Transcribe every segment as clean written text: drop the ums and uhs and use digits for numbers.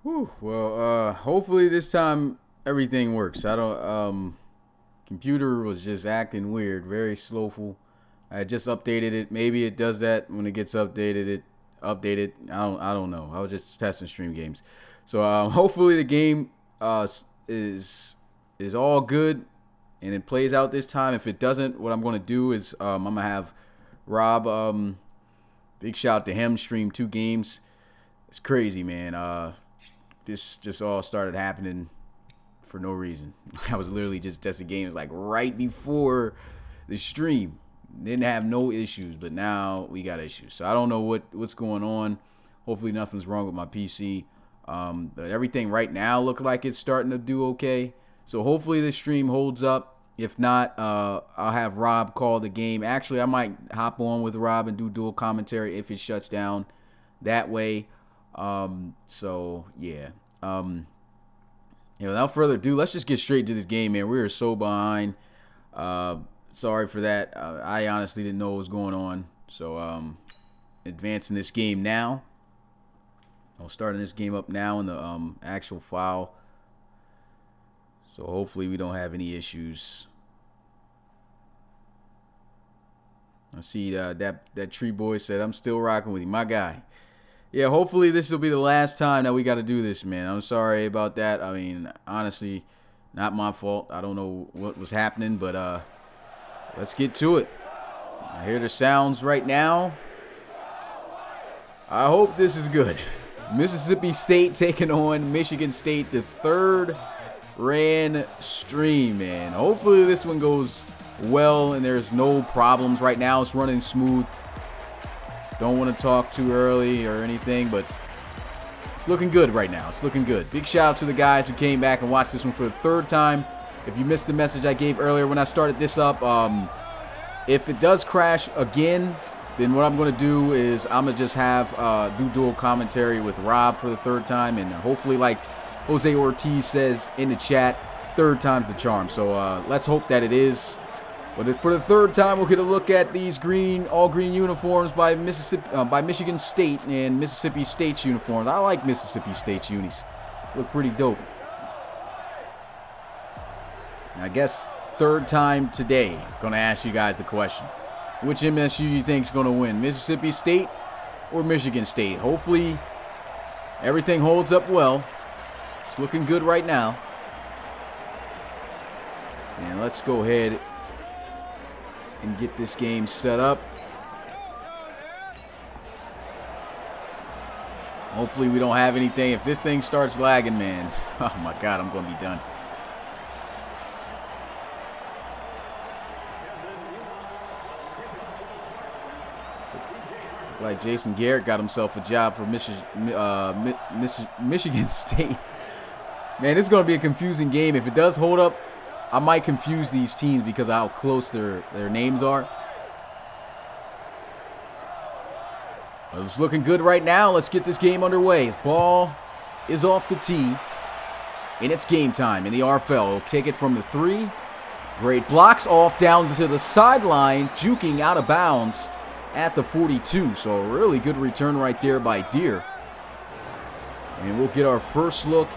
Whew, well, hopefully this time everything works. I don't. Computer was just acting weird, very slowful. I just updated it. Maybe it does that when it gets updated. It updated. I don't know. I was just testing stream games. So hopefully the game is all good and it plays out this time. If it doesn't, what I'm gonna do is I'm gonna have Rob. Big shout out to him. Stream 2 games. It's crazy, man. This just all started happening for no reason. I was literally just testing games like right before the stream. Didn't have no issues, but now we got issues. So I don't know what's going on. Hopefully nothing's wrong with my PC. But everything right now looks like it's starting to do okay. So hopefully this stream holds up. If not, I'll have Rob call the game. Actually, I might hop on with Rob and do dual commentary if it shuts down that way. So yeah. Without further ado, let's just get straight to this game, man. We are so behind. Sorry for that. I honestly didn't know what was going on. So advancing this game now. I'm starting this game up now in the actual file. So hopefully we don't have any issues. I see that tree boy said, I'm still rocking with you, my guy. Yeah, hopefully this will be the last time that we got to do this, man. I'm sorry about that. I mean, honestly, not my fault. I don't know what was happening, but let's get to it. I hear the sounds right now. I hope this is good. Mississippi State taking on Michigan State, the third ran stream, man. Hopefully this one goes well and there's no problems. Right now it's running smooth. Don't want to talk too early or anything, but it's looking good right now. It's looking good. Big shout out to the guys who came back and watched this one for the third time. If you missed the message I gave earlier when I started this up, if it does crash again, then what I'm going to do is I'm going to just have do dual commentary with Rob for the third time. And hopefully, like Jose Ortiz says in the chat, third time's the charm. So let's hope that it is. But for the third time, we'll get a look at these all green uniforms by Michigan State and Mississippi State's uniforms. I like Mississippi State's unis. Look pretty dope. I guess third time today, gonna ask you guys the question. Which MSU you think's gonna win? Mississippi State or Michigan State? Hopefully everything holds up well. It's looking good right now. And let's go ahead and get this game set up. Hopefully we don't have anything. If this thing starts lagging, man, oh my God, I'm going to be done. Like Jason Garrett got himself a job for Michigan State. Man, this is going to be a confusing game. If it does hold up, I might confuse these teams because of how close their names are. But it's looking good right now. Let's get this game underway. His ball is off the tee. And it's game time in the RFL. He'll take it from the 3. Great blocks off down to the sideline. Juking out of bounds at the 42. So a really good return right there by Deere. And we'll get our first look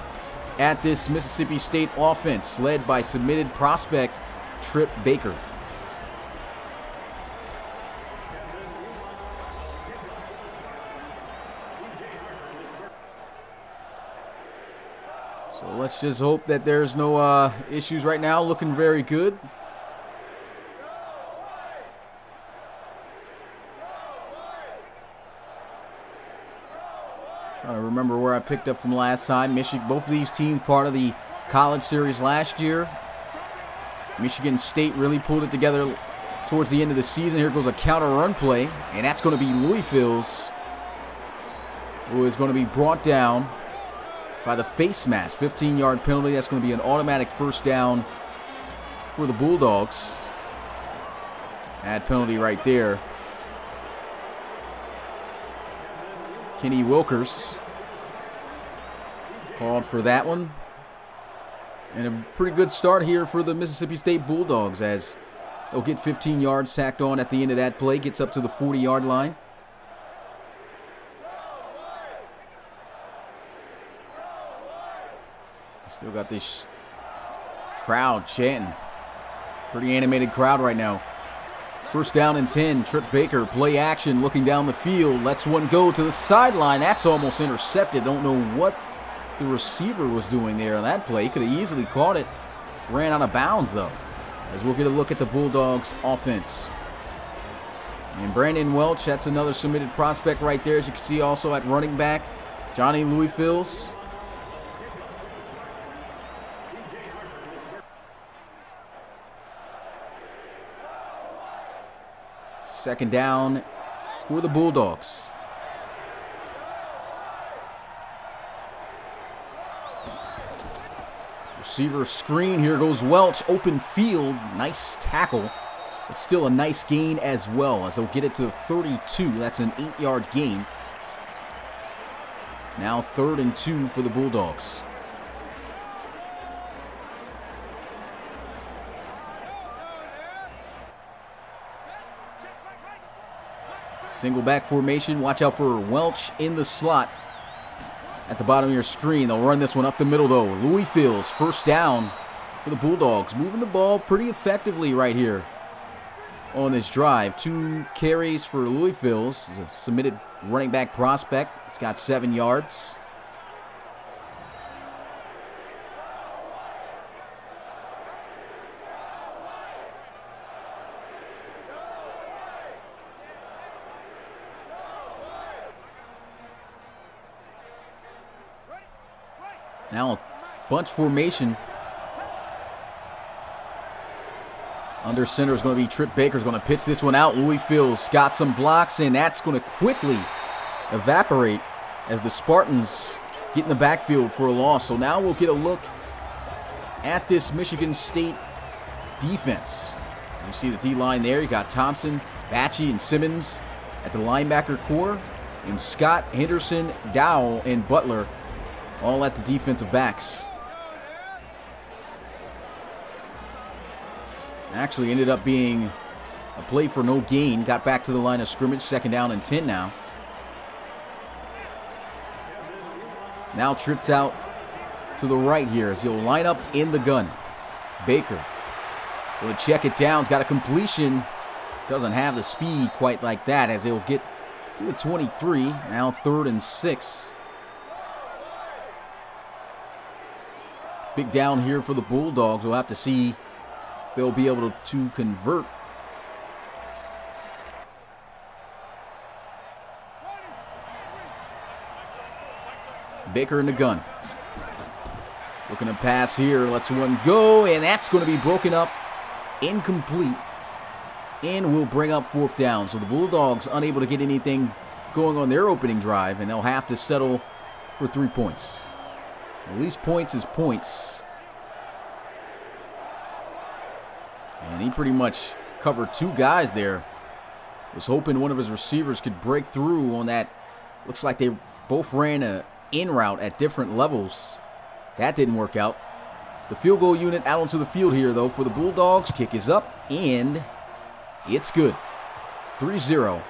at this Mississippi State offense led by submitted prospect Trip Baker. So let's just hope that there's no issues right now. Looking very good. Trying to remember where I picked up from last time. Both of these teams part of the college series last year. Michigan State really pulled it together towards the end of the season. Here goes a counter run play, and that's going to be Louisville's, who is going to be brought down by the face mask. 15-yard penalty. That's going to be an automatic first down for the Bulldogs. Bad penalty right there. Kenny Wilkers called for that one. And a pretty good start here for the Mississippi State Bulldogs as they'll get 15 yards tacked on at the end of that play. Gets up to the 40-yard line. Still got this crowd chanting. Pretty animated crowd right now. First down and 10. Trip Baker, play action, looking down the field. Lets one go to the sideline. That's almost intercepted. Don't know what the receiver was doing there on that play. Could have easily caught it. Ran out of bounds, though. As we'll get a look at the Bulldogs' offense. And Brandon Welch, that's another submitted prospect right there. As you can see also at running back, Johnny Louisville's. Second down for the Bulldogs. Receiver screen. Here goes Welch. Open field. Nice tackle. But still a nice gain as well, as they'll get it to 32. That's an 8-yard gain. Now 3rd and 2 for the Bulldogs. Single back formation. Watch out for Welch in the slot at the bottom of your screen. They'll run this one up the middle, though. Louisville's first down for the Bulldogs. Moving the ball pretty effectively right here on this drive. 2 carries for Louisville's. A submitted running back prospect. It's got 7 yards. Now, bunch formation. Under center is going to be Trip Baker's going to pitch this one out. Louisville's got some blocks, and that's going to quickly evaporate as the Spartans get in the backfield for a loss. So now we'll get a look at this Michigan State defense. You see the D-line there. You got Thompson, Batchy, and Simmons at the linebacker core, and Scott, Henderson, Dowell, and Butler all at the defensive backs. Actually ended up being a play for no gain. Got back to the line of scrimmage. 2nd down and 10 now. Now trips out to the right here as he'll line up in the gun. Baker will check it down. He's got a completion. Doesn't have the speed quite like that as he'll get to the 23. Now 3rd and 6. Big down here for the Bulldogs. We'll have to see if they'll be able to convert. Baker in the gun. Looking to pass here. Lets one go, and that's going to be broken up. Incomplete. And will bring up 4th down. So the Bulldogs unable to get anything going on their opening drive, and they'll have to settle for 3 points. At least points is points. And he pretty much covered 2 guys there. Was hoping one of his receivers could break through on that. Looks like they both ran a in route at different levels. That didn't work out. The field goal unit out onto the field here, though, for the Bulldogs. Kick is up, and it's good. 3-0.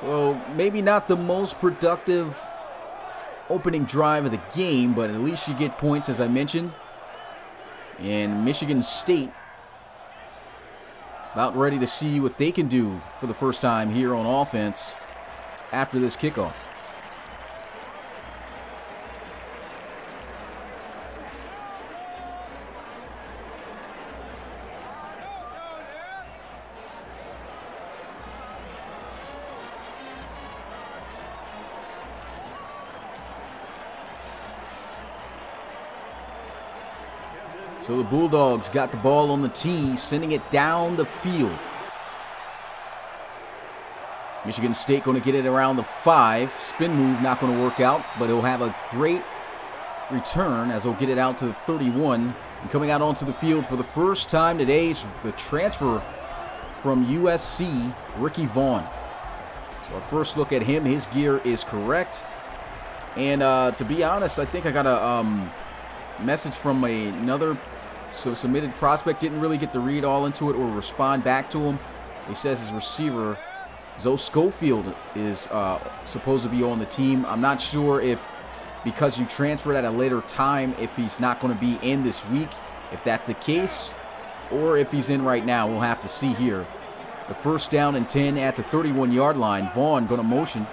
So maybe not the most productive opening drive of the game, but at least you get points, as I mentioned. And Michigan State about ready to see what they can do for the first time here on offense after this kickoff. So the Bulldogs got the ball on the tee, sending it down the field. Michigan State going to get it around the 5. Spin move not going to work out, but he'll have a great return as he'll get it out to the 31. And coming out onto the field for the first time today is the transfer from USC, Ricky Vaughn. So our first look at him, his gear is correct. And to be honest, I think I got a message from another submitted prospect. Didn't really get to read all into it or respond back to him. He says his receiver, Zoe Schofield, is supposed to be on the team. I'm not sure if because you transferred at a later time if he's not going to be in this week, if that's the case, or if he's in right now. We'll have to see here. The first down and 10 at the 31-yard line. Vaughn going to motion.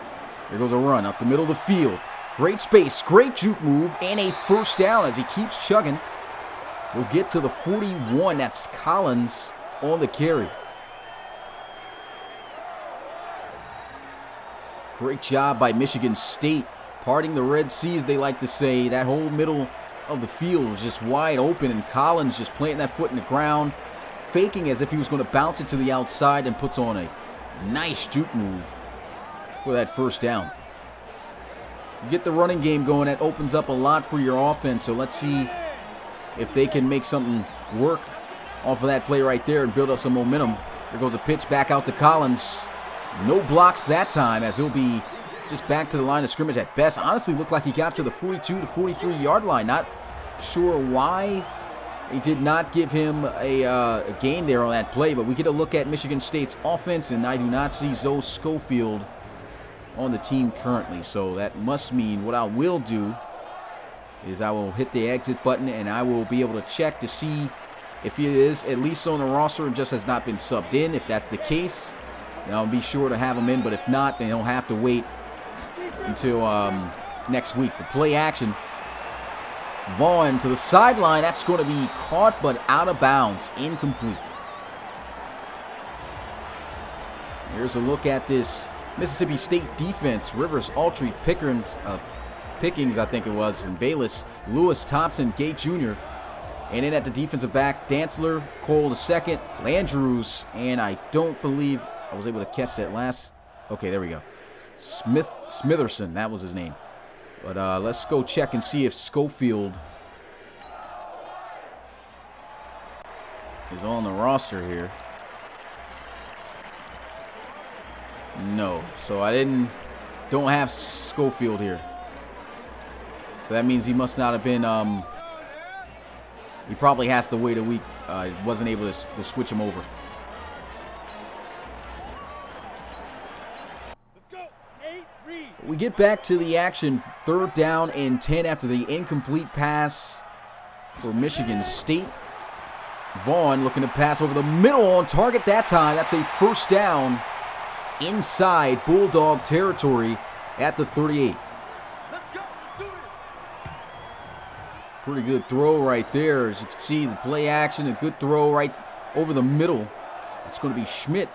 There goes a run up the middle of the field. Great space, great juke move, and a first down as he keeps chugging. We'll get to the 41. That's Collins on the carry. Great job by Michigan State. Parting the Red Sea, as they like to say. That whole middle of the field was just wide open, and Collins just planting that foot in the ground, faking as if he was going to bounce it to the outside, and puts on a nice juke move for that first down. Get the running game going. That opens up a lot for your offense, so let's see if they can make something work off of that play right there and build up some momentum. There goes a pitch back out to Collins. No blocks that time, as he'll be just back to the line of scrimmage at best. Honestly, looked like he got to the 42 to 43-yard line. Not sure why they did not give him a gain there on that play, but we get a look at Michigan State's offense, and I do not see Zoe Schofield on the team currently. So that must mean what I will do is I will hit the exit button, and I will be able to check to see if he is at least on the roster and just has not been subbed in. If that's the case, then I'll be sure to have him in, but if not, then he'll have to wait until next week. The play action. Vaughn to the sideline. That's going to be caught, but out of bounds. Incomplete. Here's a look at this Mississippi State defense. Rivers, Autry, Pickens, I think it was, and Bayless, Lewis, Thompson, Gate Jr. And then at the defensive back, Dantzler, Cole the second, Landrews, and I don't believe I was able to catch that last. Okay, there we go. Smitherson, that was his name. But let's go check and see if Schofield is on the roster here. No, so I don't have Schofield here. So that means he must not have been, he probably has to wait a week. Wasn't able to switch him over. We get back to the action. Third down and 10 after the incomplete pass for Michigan State. Vaughn looking to pass over the middle, on target that time. That's a first down inside Bulldog territory at the 38. Pretty good throw right there. As you can see, the play action, a good throw right over the middle. It's going to be Schmidt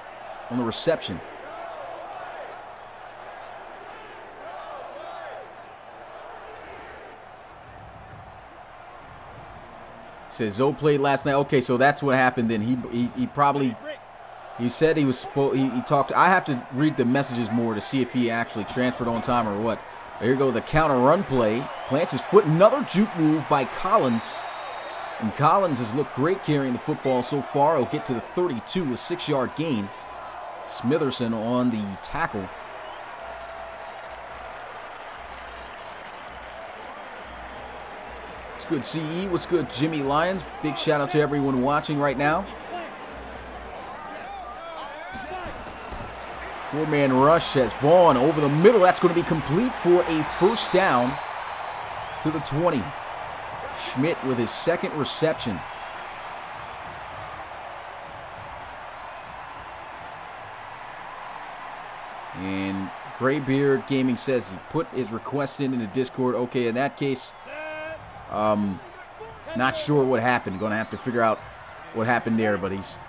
on the reception. Says Zoe played last night. Okay, so that's what happened then. He said he was he talked. I have to read the messages more to see if he actually transferred on time or what. Here go the counter run play. Plants his foot. Another juke move by Collins. And Collins has looked great carrying the football so far. He'll get to the 32, a 6-yard gain. Smitherson on the tackle. What's good, CE? What's good, Jimmy Lyons? Big shout out to everyone watching right now. 4-man rush as Vaughn over the middle. That's going to be complete for a first down to the 20. Schmidt with his second reception. And Graybeard Gaming says he put his request in the Discord. Okay, in that case, not sure what happened. Going to have to figure out what happened there, but he's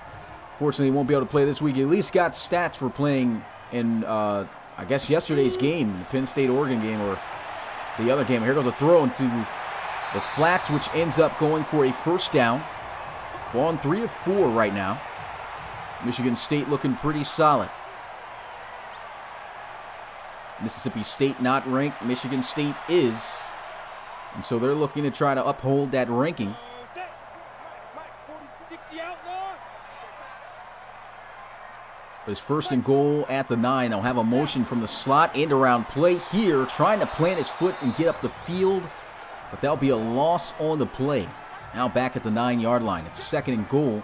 fortunately won't be able to play this week. He at least got stats for playing in, I guess, yesterday's game, the Penn State-Oregon game, or the other game. Here goes a throw into the flats, which ends up going for a first down. Vaughn 3 of 4 right now. Michigan State looking pretty solid. Mississippi State not ranked. Michigan State is. And so they're looking to try to uphold that ranking. His first and goal at the 9. They'll have a motion from the slot, end around play here, trying to plant his foot and get up the field, but that'll be a loss on the play. Now back at the 9-yard line. It's second and goal.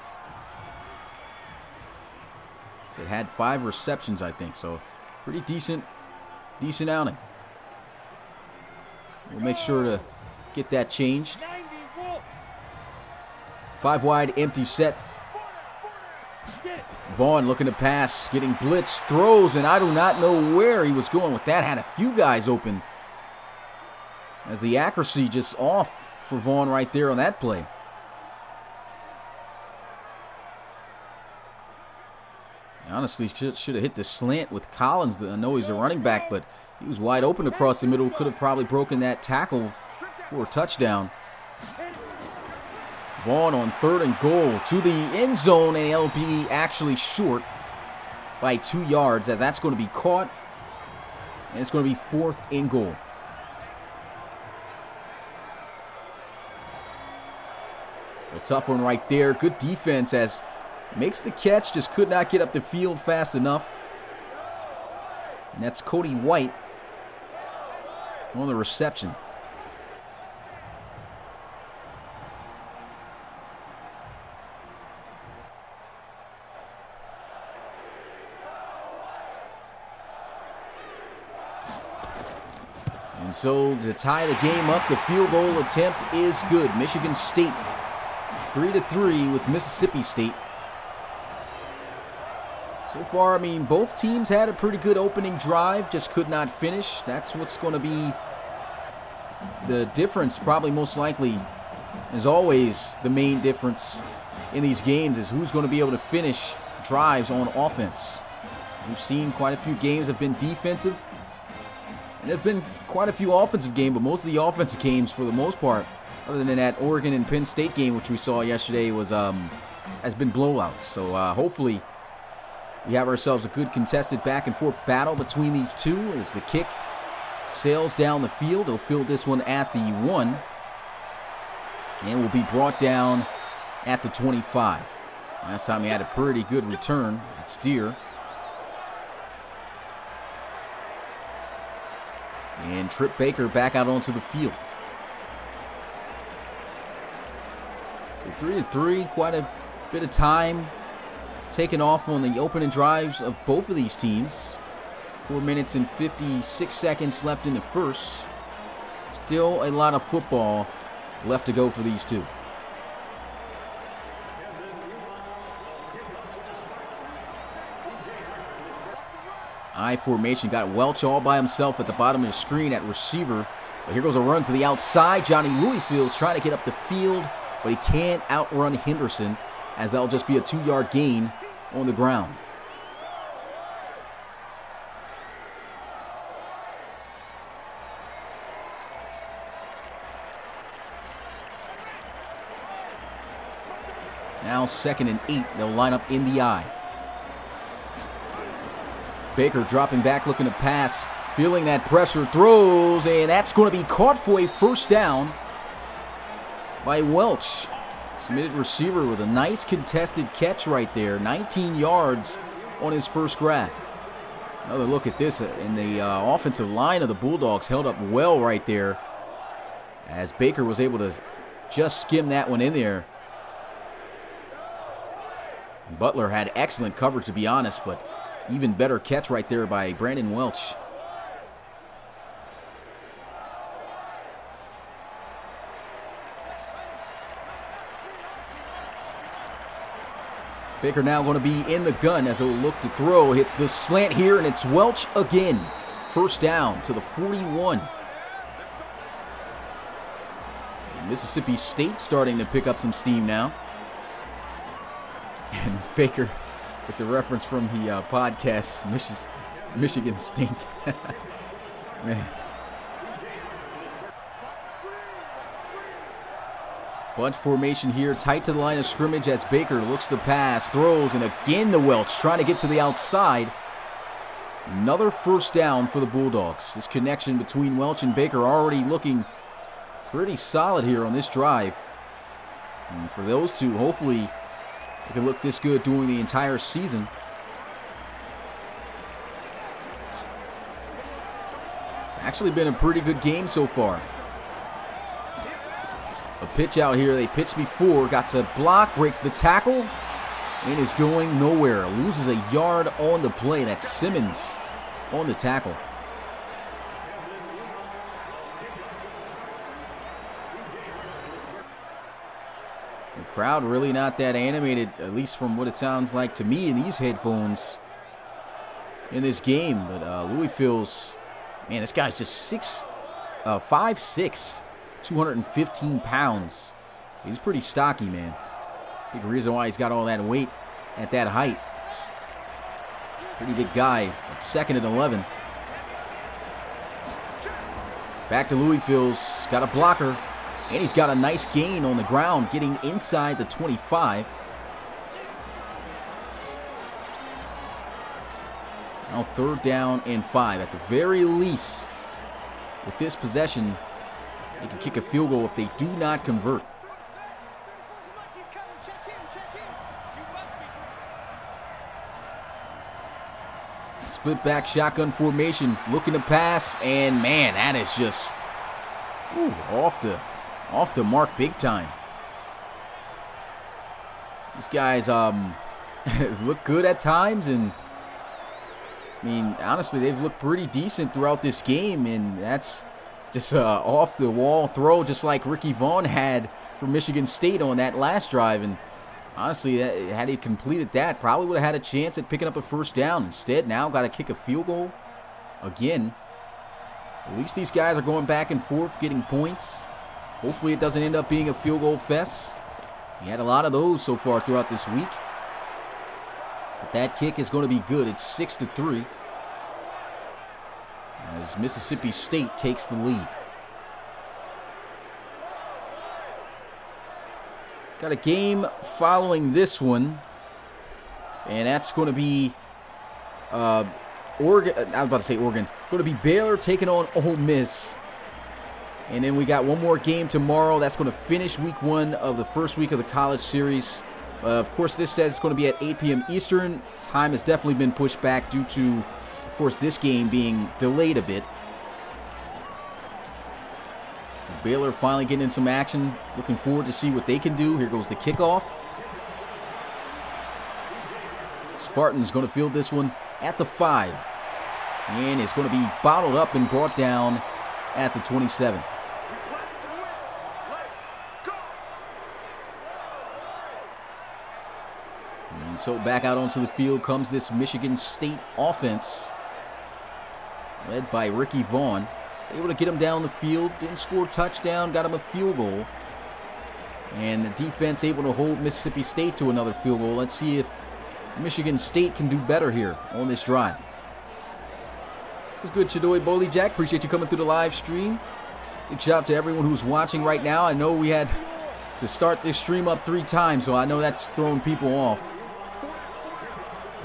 So it had 5 receptions, I think, so pretty decent outing. We'll make sure to get that changed. 5 wide, empty set. Vaughn looking to pass, getting blitzed, throws, and I do not know where he was going with that. Had a few guys open. As the accuracy just off for Vaughn right there on that play. Honestly, should have hit the slant with Collins. I know he's a running back, but he was wide open across the middle. Could have probably broken that tackle for a touchdown. Vaughn on 3rd and goal to the end zone, and he'll be actually short by 2 yards. That's going to be caught, and it's going to be 4th and goal. A tough one right there. Good defense as makes the catch, just could not get up the field fast enough. And that's Cody White on the reception. And so to tie the game up, the field goal attempt is good. Michigan State 3-3 with Mississippi State. So far, I mean, both teams had a pretty good opening drive, just could not finish. That's what's going to be the difference, probably most likely, as always, the main difference in these games is who's going to be able to finish drives on offense. We've seen quite a few games have been defensive, and there have been quite a few offensive games, but most of the offensive games, for the most part, other than that Oregon and Penn State game, which we saw yesterday, has been blowouts. So hopefully we have ourselves a good contested back and forth battle between these two as the kick sails down the field. They'll field this one at the 1 and will be brought down at the 25. Last time he had a pretty good return. It's Deere. And Trip Baker back out onto the field. So 3-3, quite a bit of time taken off on the opening drives of both of these teams. 4 minutes and 56 seconds left in the first. Still a lot of football left to go for these two. I formation got Welch all by himself at the bottom of the screen at receiver. But here goes a run to the outside. Johnny Louisfield's trying to get up the field, but he can't outrun Henderson, as that'll just be a 2-yard gain on the ground. Now 2nd and 8. They'll line up in the I. Baker dropping back, looking to pass. Feeling that pressure, throws, and that's going to be caught for a first down by Welch. Submitted receiver with a nice contested catch right there. 19 yards on his first grab. Another look at this, and the offensive line of the Bulldogs held up well right there, as Baker was able to just skim that one in there. Butler had excellent coverage, to be honest, but even better catch right there by Brandon Welch. Baker now going to be in the gun as he'll look to throw. Hits the slant here, and it's Welch again. First down to the 41. So Mississippi State starting to pick up some steam now. And Baker, with the reference from the podcast, Michigan State. Man. Bunch formation here, tight to the line of scrimmage as Baker looks to pass, throws, and again the Welch trying to get to the outside. Another first down for the Bulldogs. This connection between Welch and Baker already looking pretty solid here on this drive. And for those two, hopefully they can look this good during the entire season. It's actually been a pretty good game so far. A pitch out here, they pitched before, got a block, breaks the tackle, and is going nowhere. Loses a yard on the play. That's Simmons on the tackle. The crowd really not that animated, at least from what it sounds like to me in these headphones in this game. But Louisville's, man, this guy's just 5'6", 215 pounds. He's pretty stocky, man. Big reason why he's got all that weight at that height. Pretty big guy at 2nd and 11. Back to Louisville's, got a blocker, and he's got a nice gain on the ground, getting inside the 25. Now 3rd down and 5. At the very least, with this possession, they can kick a field goal if they do not convert. Split back shotgun formation, looking to pass, and man, that is just off the mark big time. These guys look good at times, and I mean, honestly, they've looked pretty decent throughout this game, and that's just off the wall throw, just like Ricky Vaughn had for Michigan State on that last drive. And honestly, had he completed that, probably would have had a chance at picking up a 1st down. Instead, now got to kick a field goal again. At least these guys are going back and forth, getting points. Hopefully it doesn't end up being a field goal fest. We had a lot of those so far throughout this week. But that kick is going to be good. It's 6-3. As Mississippi State takes the lead. Got a game following this one, and that's going to be Oregon. I was about to say Oregon. Going to be Baylor taking on Ole Miss, and then we got one more game tomorrow. That's going to finish week 1 of the first week of the college series. Of course, this says it's going to be at 8 p.m. Eastern. Time has definitely been pushed back due to, of course, this game being delayed a bit. Baylor finally getting in some action. Looking forward to see what they can do. Here goes the kickoff. Spartans going to field this one at the 5. And it's going to be bottled up and brought down at the 27. And so back out onto the field comes this Michigan State offense, led by Ricky Vaughn. Able to get him down the field, didn't score a touchdown, got him a field goal. And the defense able to hold Mississippi State to another field goal. Let's see if Michigan State can do better here on this drive. What's good, Chidoi Bowley Jack? Appreciate you coming through the live stream. Big shout out to everyone who's watching right now. I know we had to start this stream up 3 times, so I know that's throwing people off.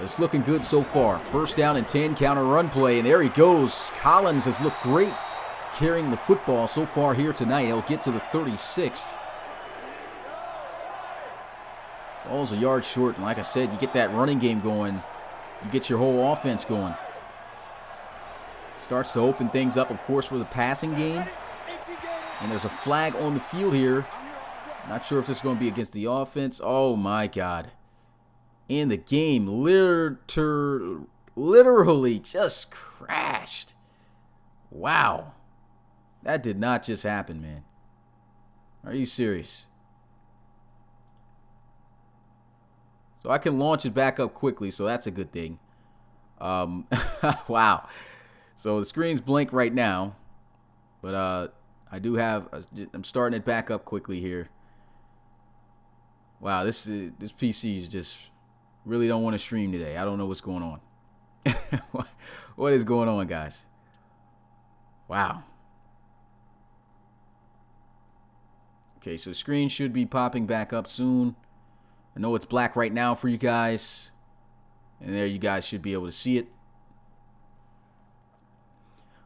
It's looking good so far. 1st down and 10, counter run play, and there he goes. Collins has looked great carrying the football so far here tonight. He'll get to the 36. Ball's a yard short, and like I said, you get that running game going, you get your whole offense going. Starts to open things up, of course, for the passing game. And there's a flag on the field here. Not sure if this is going to be against the offense. Oh, my God. And the game literally just crashed. Wow. That did not just happen, man. Are you serious? So I can launch it back up quickly, so that's a good thing. Wow. So the screen's blank right now. But I do have, I'm starting it back up quickly here. Wow, this PC is just, really don't want to stream today. I don't know what's going on. What is going on, guys? Wow. Okay, so the screen should be popping back up soon. I know it's black right now for you guys. And there you guys should be able to see it.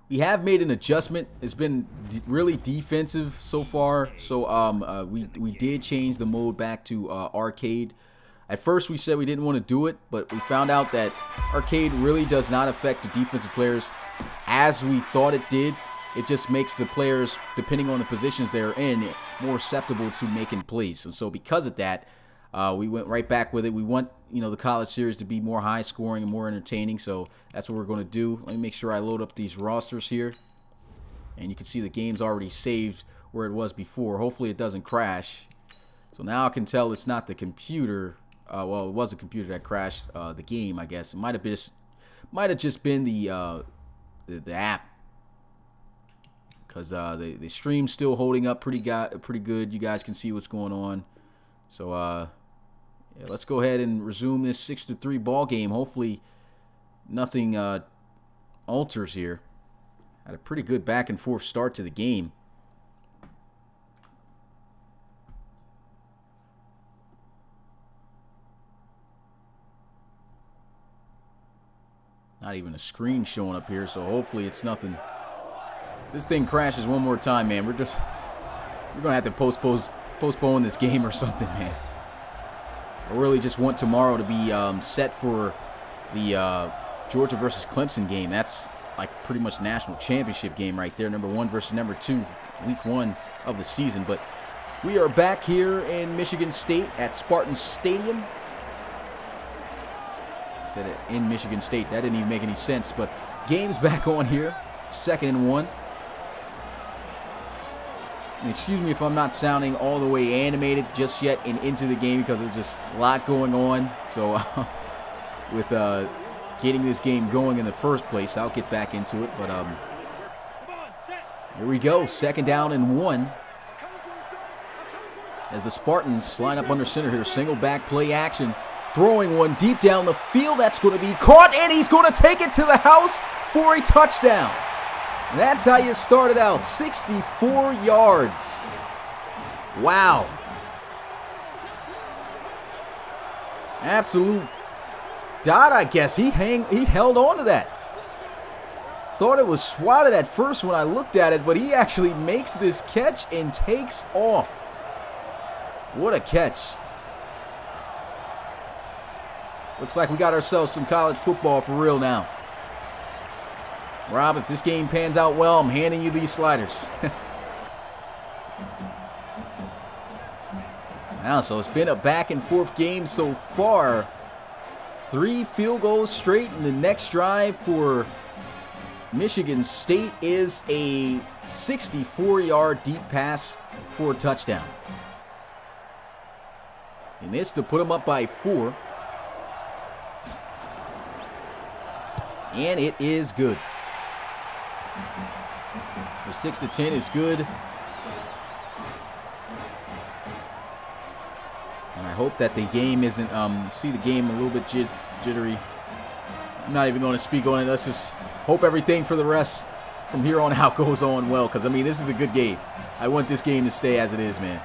We have made an adjustment. It's been really defensive so far. So we did change the mode back to arcade. At first we said we didn't want to do it, but we found out that arcade really does not affect the defensive players as we thought it did. It just makes the players, depending on the positions they're in, more susceptible to making plays. And so because of that, we went right back with it. We want, the college series to be more high scoring and more entertaining. So that's what we're going to do. Let me make sure I load up these rosters here. And you can see the game's already saved where it was before. Hopefully it doesn't crash. So now I can tell it's not the computer. Well, it was a computer that crashed the game, I guess. It might have just been the app, because the stream's still holding up pretty good. You guys can see what's going on. So yeah, let's go ahead and resume this 6-3 ball game. Hopefully nothing alters here. Had a pretty good back and forth start to the game. Not even a screen showing up here, so hopefully it's nothing. This thing crashes one more time, man. We're gonna have to postpone this game or something, man. I really just want tomorrow to be set for the Georgia versus Clemson game. That's like pretty much national championship game right there. Number 1 versus number 2, week 1 of the season. But we are back here in Michigan State at Spartan Stadium. Said it in Michigan State. That didn't even make any sense. But game's back on here. 2nd and 1. And excuse me if I'm not sounding all the way animated just yet and into the game, because there's just a lot going on. So with getting this game going in the first place, I'll get back into it. But here we go. 2nd down and 1. As the Spartans line up under center here. Single back play action. Throwing one deep down the field. That's going to be caught, and he's going to take it to the house for a touchdown. That's how you started out. 64 yards. Wow. Absolute dot, I guess. He held on to that. Thought it was swatted at first when I looked at it, but he actually makes this catch and takes off. What a catch. Looks like we got ourselves some college football for real now. Rob, if this game pans out well, I'm handing you these sliders. Wow, so it's been a back and forth game so far. 3 field goals straight, and the next drive for Michigan State is a 64-yard deep pass for a touchdown. And this to put them up by 4. And it is good. So 6-10 is good. And I hope that the game isn't, see the game a little bit jittery. I'm not even going to speak on it. Let's just hope everything for the rest from here on out goes on well. Because, I mean, this is a good game. I want this game to stay as it is, man.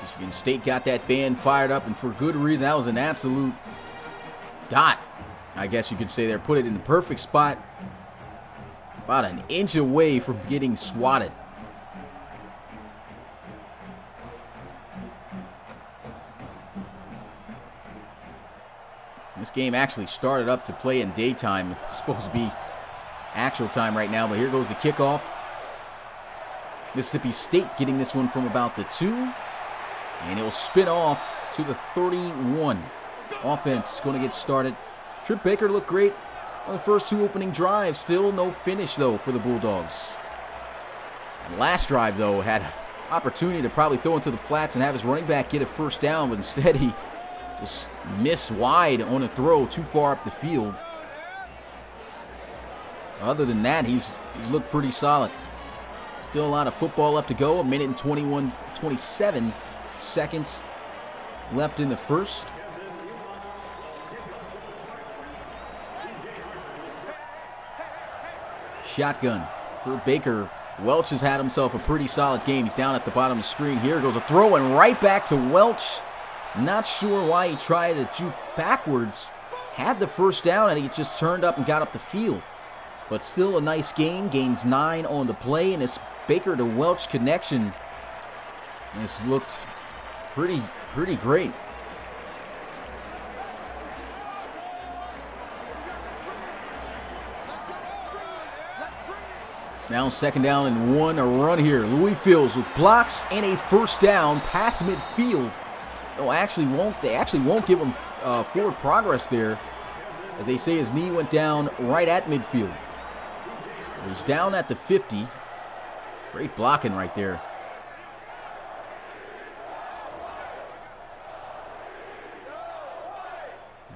Michigan State got that band fired up, and for good reason. That was an absolute dot, I guess you could say there. Put it in the perfect spot, about an inch away from getting swatted. This game actually started up to play in daytime. It's supposed to be actual time right now, but here goes the kickoff. Mississippi State getting this one from about the 2. And it'll spin off to the 31. Offense going to get started. Trip Baker looked great on the first 2 opening drives. Still no finish, though, for the Bulldogs. Last drive, though, had opportunity to probably throw into the flats and have his running back get a first down, but instead he just missed wide on a throw too far up the field. Other than that, he's looked pretty solid. Still a lot of football left to go. 1 minute and 27 seconds left in the first. Shotgun for Baker. Welch has had himself a pretty solid game. He's down at the bottom of the screen. Here goes a throw, and right back to Welch. Not sure why he tried to juke backwards. Had the first down, and he just turned up and got up the field. But still a nice gain. Gains 9 on the play, and this Baker to Welch connection has looked pretty great. It's now 2nd down and 1. A run here. Louis Fields with blocks and a first down past midfield. No, they actually won't give him forward progress there, as they say his knee went down right at midfield. He's down at the 50. Great blocking right there.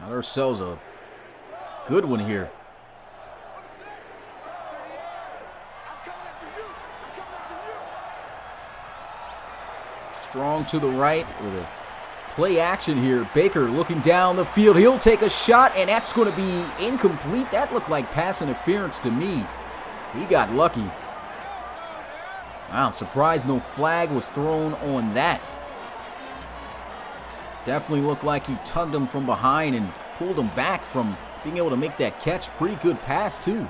Got ourselves a good one here. Strong to the right with a play action here. Baker looking down the field. He'll take a shot, and that's going to be incomplete. That looked like pass interference to me. He got lucky. Wow, I'm surprised no flag was thrown on that. Definitely looked like he tugged him from behind and pulled him back from being able to make that catch. Pretty good pass, too.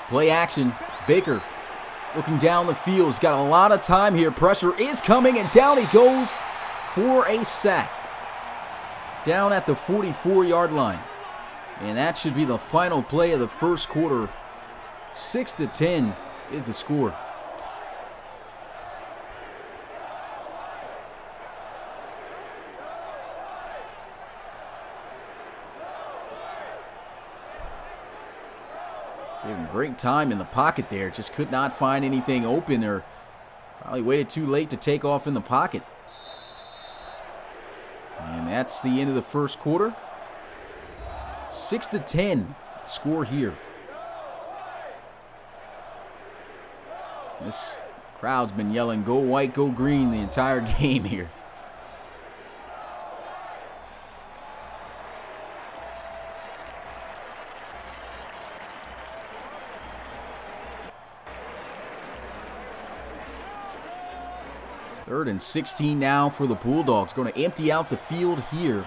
Play action. Baker looking down the field. He's got a lot of time here. Pressure is coming, and down he goes for a sack. Down at the 44-yard line. And that should be the final play of the first quarter. 6-10 is the score. Gave him great time in the pocket there. Just could not find anything open, or probably waited too late to take off in the pocket. And that's the end of the first quarter. 6-10 score here. This crowd's been yelling, "Go white, go green," the entire game here. Third and 16 now for the Bulldogs. Going to empty out the field here.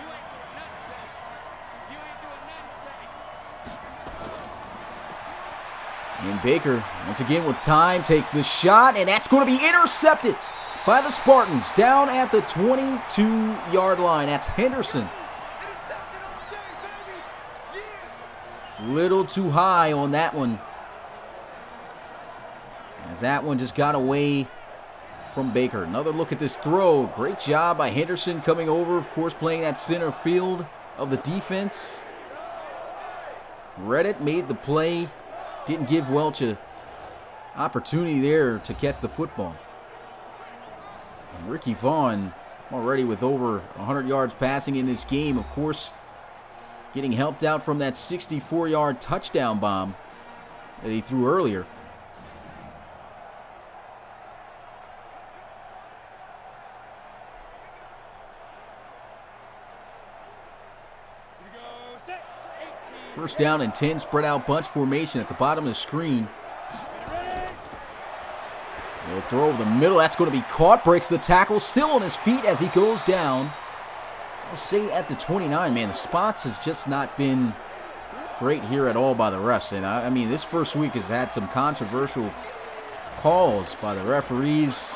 And Baker, once again with time, takes the shot, and that's going to be intercepted by the Spartans down at the 22-yard line. That's Henderson. Little too high on that one, as that one just got away from Baker. Another look at this throw. Great job by Henderson coming over, of course, playing that center field of the defense. Read it, made the play. Didn't give Welch an opportunity there to catch the football. And Ricky Vaughn already with over 100 yards passing in this game. Of course, getting helped out from that 64-yard touchdown bomb that he threw earlier. First down and 10, spread out bunch formation at the bottom of the screen. He'll throw over the middle. That's going to be caught. Breaks the tackle. Still on his feet as he goes down. I'll say at the 29, man, the spots has just not been great here at all by the refs. And I mean, this first week has had some controversial calls by the referees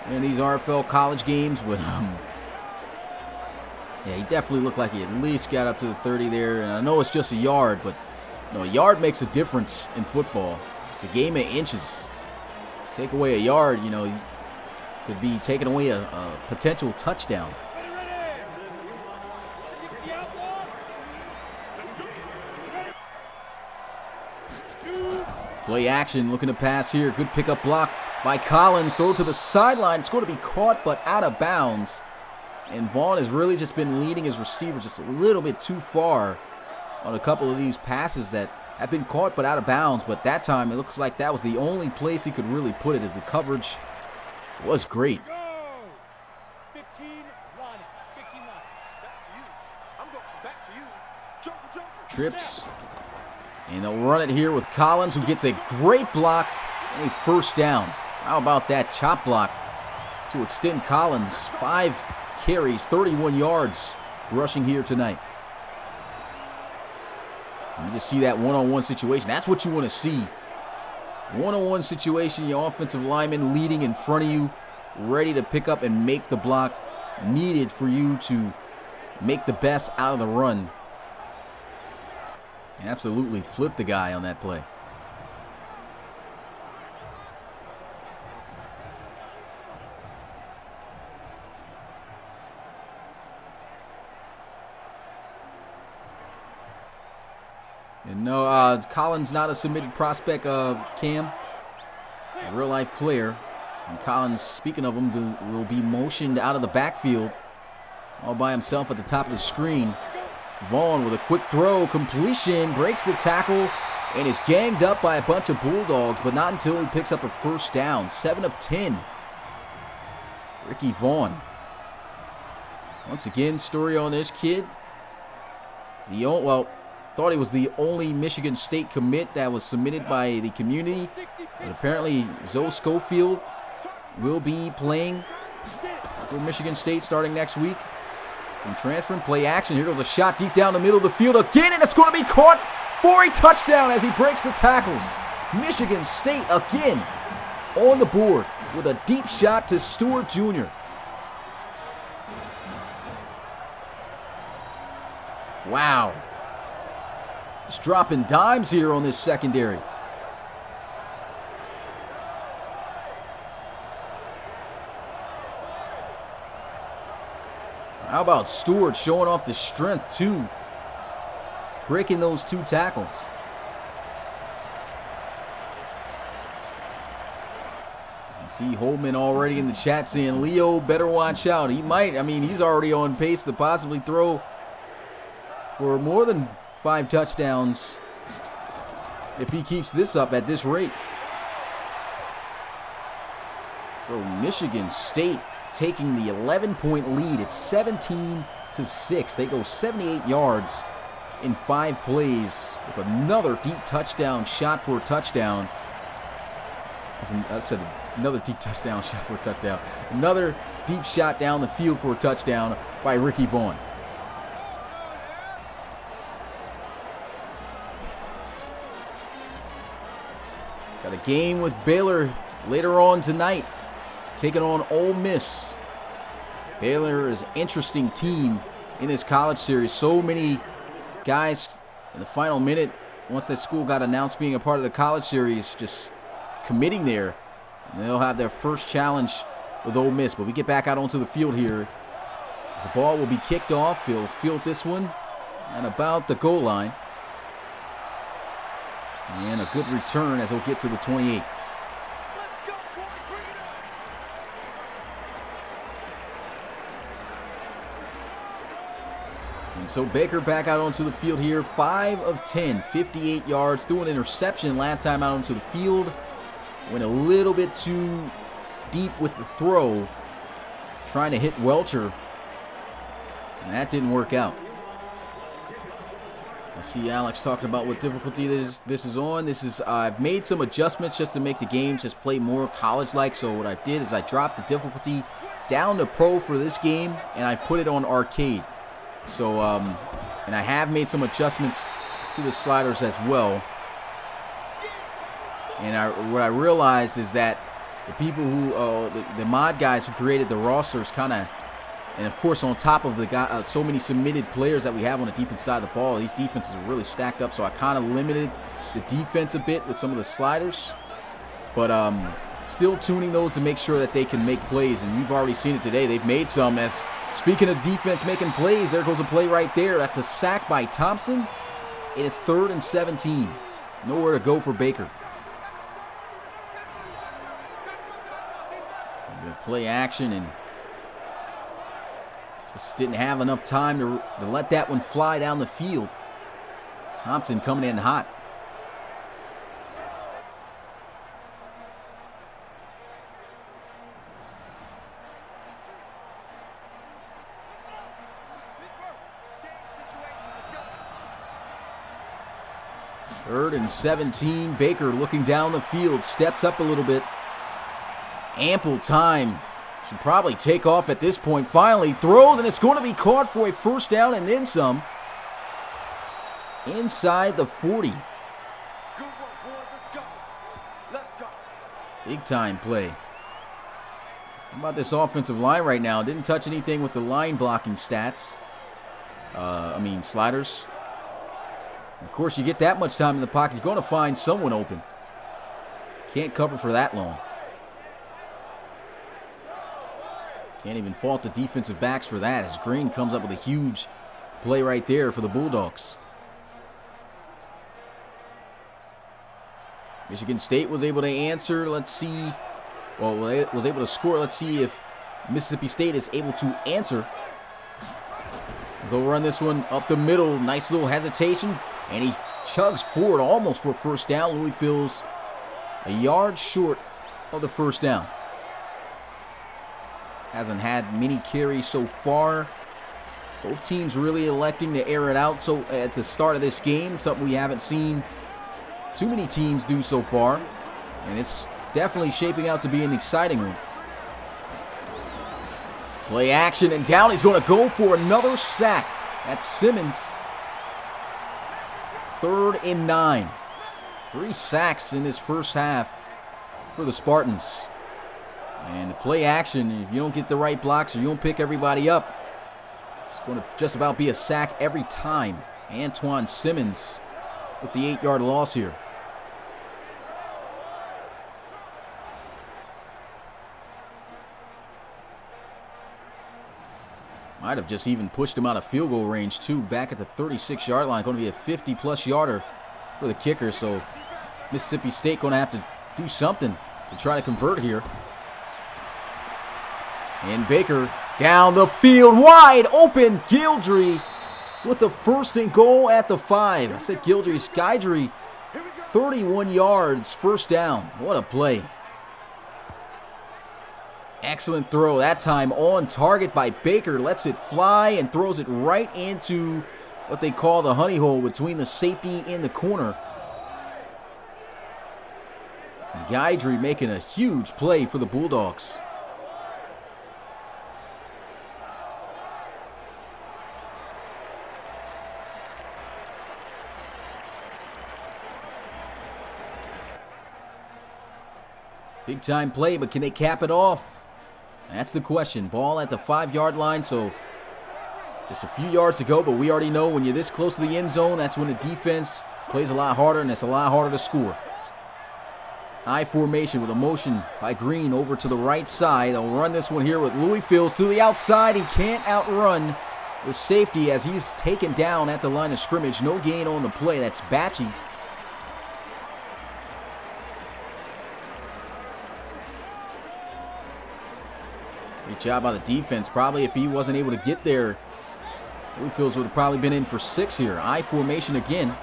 in these RFL college games. But yeah, he definitely looked like he at least got up to the 30 there. And I know it's just a yard, but you know, a yard makes a difference in football. It's a game of inches. Take away a yard, you know, you could be taking away a potential touchdown. Play action, looking to pass here. Good pickup block by Collins. Throw to the sideline. It's going to be caught, but out of bounds. And Vaughn has really just been leading his receiver just a little bit too far on a couple of these passes that have been caught but out of bounds. But that time, it looks like that was the only place he could really put it, as the coverage was great. 15 line. Back to you. Jump. Trips. And they'll run it here with Collins, who gets a great block and a first down. How about that chop block to extend Collins? 5 carries, 31 yards rushing here tonight. You just see that one-on-one situation. That's what you want to see. One-on-one situation, your offensive lineman leading in front of you, ready to pick up and make the block needed for you to make the best out of the run. Absolutely flipped the guy on that play. And no, Collins not a submitted prospect, Cam. A real-life player. And Collins, speaking of him, will be motioned out of the backfield all by himself at the top of the screen. Vaughn with a quick throw, completion, breaks the tackle, and is ganged up by a bunch of Bulldogs, but not until he picks up a first down. 7 of 10. Ricky Vaughn. Once again, story on this kid. Thought he was the only Michigan State commit that was submitted by the community. But apparently, Zoe Schofield will be playing for Michigan State starting next week. From transferring, play action. Here goes a shot deep down the middle of the field again, and it's going to be caught for a touchdown as he breaks the tackles. Michigan State again on the board with a deep shot to Stewart Jr. Wow. Just dropping dimes here on this secondary. How about Stewart showing off the strength too? Breaking those 2 tackles. You see Holman already in the chat saying, Leo better watch out. He might, he's already on pace to possibly throw for more than 5 touchdowns if he keeps this up at this rate. So Michigan State taking the 11-point lead. It's 17-6. They go 78 yards in 5 plays with another deep touchdown shot for a touchdown. I said another deep touchdown shot for a touchdown. Another deep shot down the field for a touchdown by Ricky Vaughn. Got a game with Baylor later on tonight, taking on Ole Miss. Baylor is an interesting team in this college series. So many guys in the final minute, once that school got announced being a part of the college series, just committing there. And they'll have their first challenge with Ole Miss. But we get back out onto the field here. As the ball will be kicked off. He'll field this one at about the goal line. And a good return as he'll get to the 28. And so Baker back out onto the field here. 5 of 10, 58 yards. Threw an interception last time out onto the field. Went a little bit too deep with the throw. Trying to hit Welcher. And that didn't work out. I see Alex talking about what difficulty this is on. I've made some adjustments just to make the games just play more college-like. So what I did is I dropped the difficulty down to pro for this game, and I put it on arcade. So, and I have made some adjustments to the sliders as well. And what I realized is that the people who, the mod guys who created the rosters kind of, and of course on top of the so many submitted players that we have on the defense side of the ball, these defenses are really stacked up. So I kind of limited the defense a bit with some of the sliders. But still tuning those to make sure that they can make plays. And you've already seen it today. They've made some. As speaking of defense making plays, there goes a play right there. That's a sack by Thompson. It is 3rd and 17. Nowhere to go for Baker. Play action and just didn't have enough time to let that one fly down the field. Thompson coming in hot. Third and 17. Baker looking down the field, steps up a little bit. Ample time. Should probably take off at this point. Finally throws, and it's going to be caught for a first down and then some. Inside the 40. Big time play. How about this offensive line right now? Didn't touch anything with the line blocking stats. Sliders. Of course, you get that much time in the pocket, you're going to find someone open. Can't cover for that long. Can't even fault the defensive backs for that, as Green comes up with a huge play right there for the Bulldogs. Michigan State was able to answer. Let's see. Well, it was able to score. Let's see if Mississippi State is able to answer. They'll run this one up the middle. Nice little hesitation. And he chugs forward almost for a first down. Louisville's a yard short of the first down. Hasn't had many carries so far. Both teams really electing to air it out so at the start of this game. Something we haven't seen too many teams do so far. And it's definitely shaping out to be an exciting one. Play action, and down he's going to go for another sack. That's Simmons. 3rd and 9. 3 sacks in this first half for the Spartans. And the play action, if you don't get the right blocks or you don't pick everybody up, it's going to just about be a sack every time. Antoine Simmons with the 8-yard loss here. Might have just even pushed him out of field goal range, too. Back at the 36-yard line. Going to be a 50-plus yarder for the kicker. So Mississippi State going to have to do something to try to convert here. And Baker down the field. Wide open. Gildry with the 1st and goal at the 5. I said Gildry. Skydry. 31 yards. First down. What a play. Excellent throw. That time on target by Baker. Lets it fly and throws it right into what they call the honey hole between the safety and the corner. Guidry making a huge play for the Bulldogs. Big time play, but can they cap it off? That's the question. Ball at the 5-yard line, so just a few yards to go, but we already know when you're this close to the end zone, that's when the defense plays a lot harder, and it's a lot harder to score. I formation with a motion by Green over to the right side. They'll run this one here with Louis Fields to the outside. He can't outrun the safety as he's taken down at the line of scrimmage. No gain on the play. That's Batchy. Great job by the defense. Probably if he wasn't able to get there, Bluefields would have probably been in for 6 here. I formation again.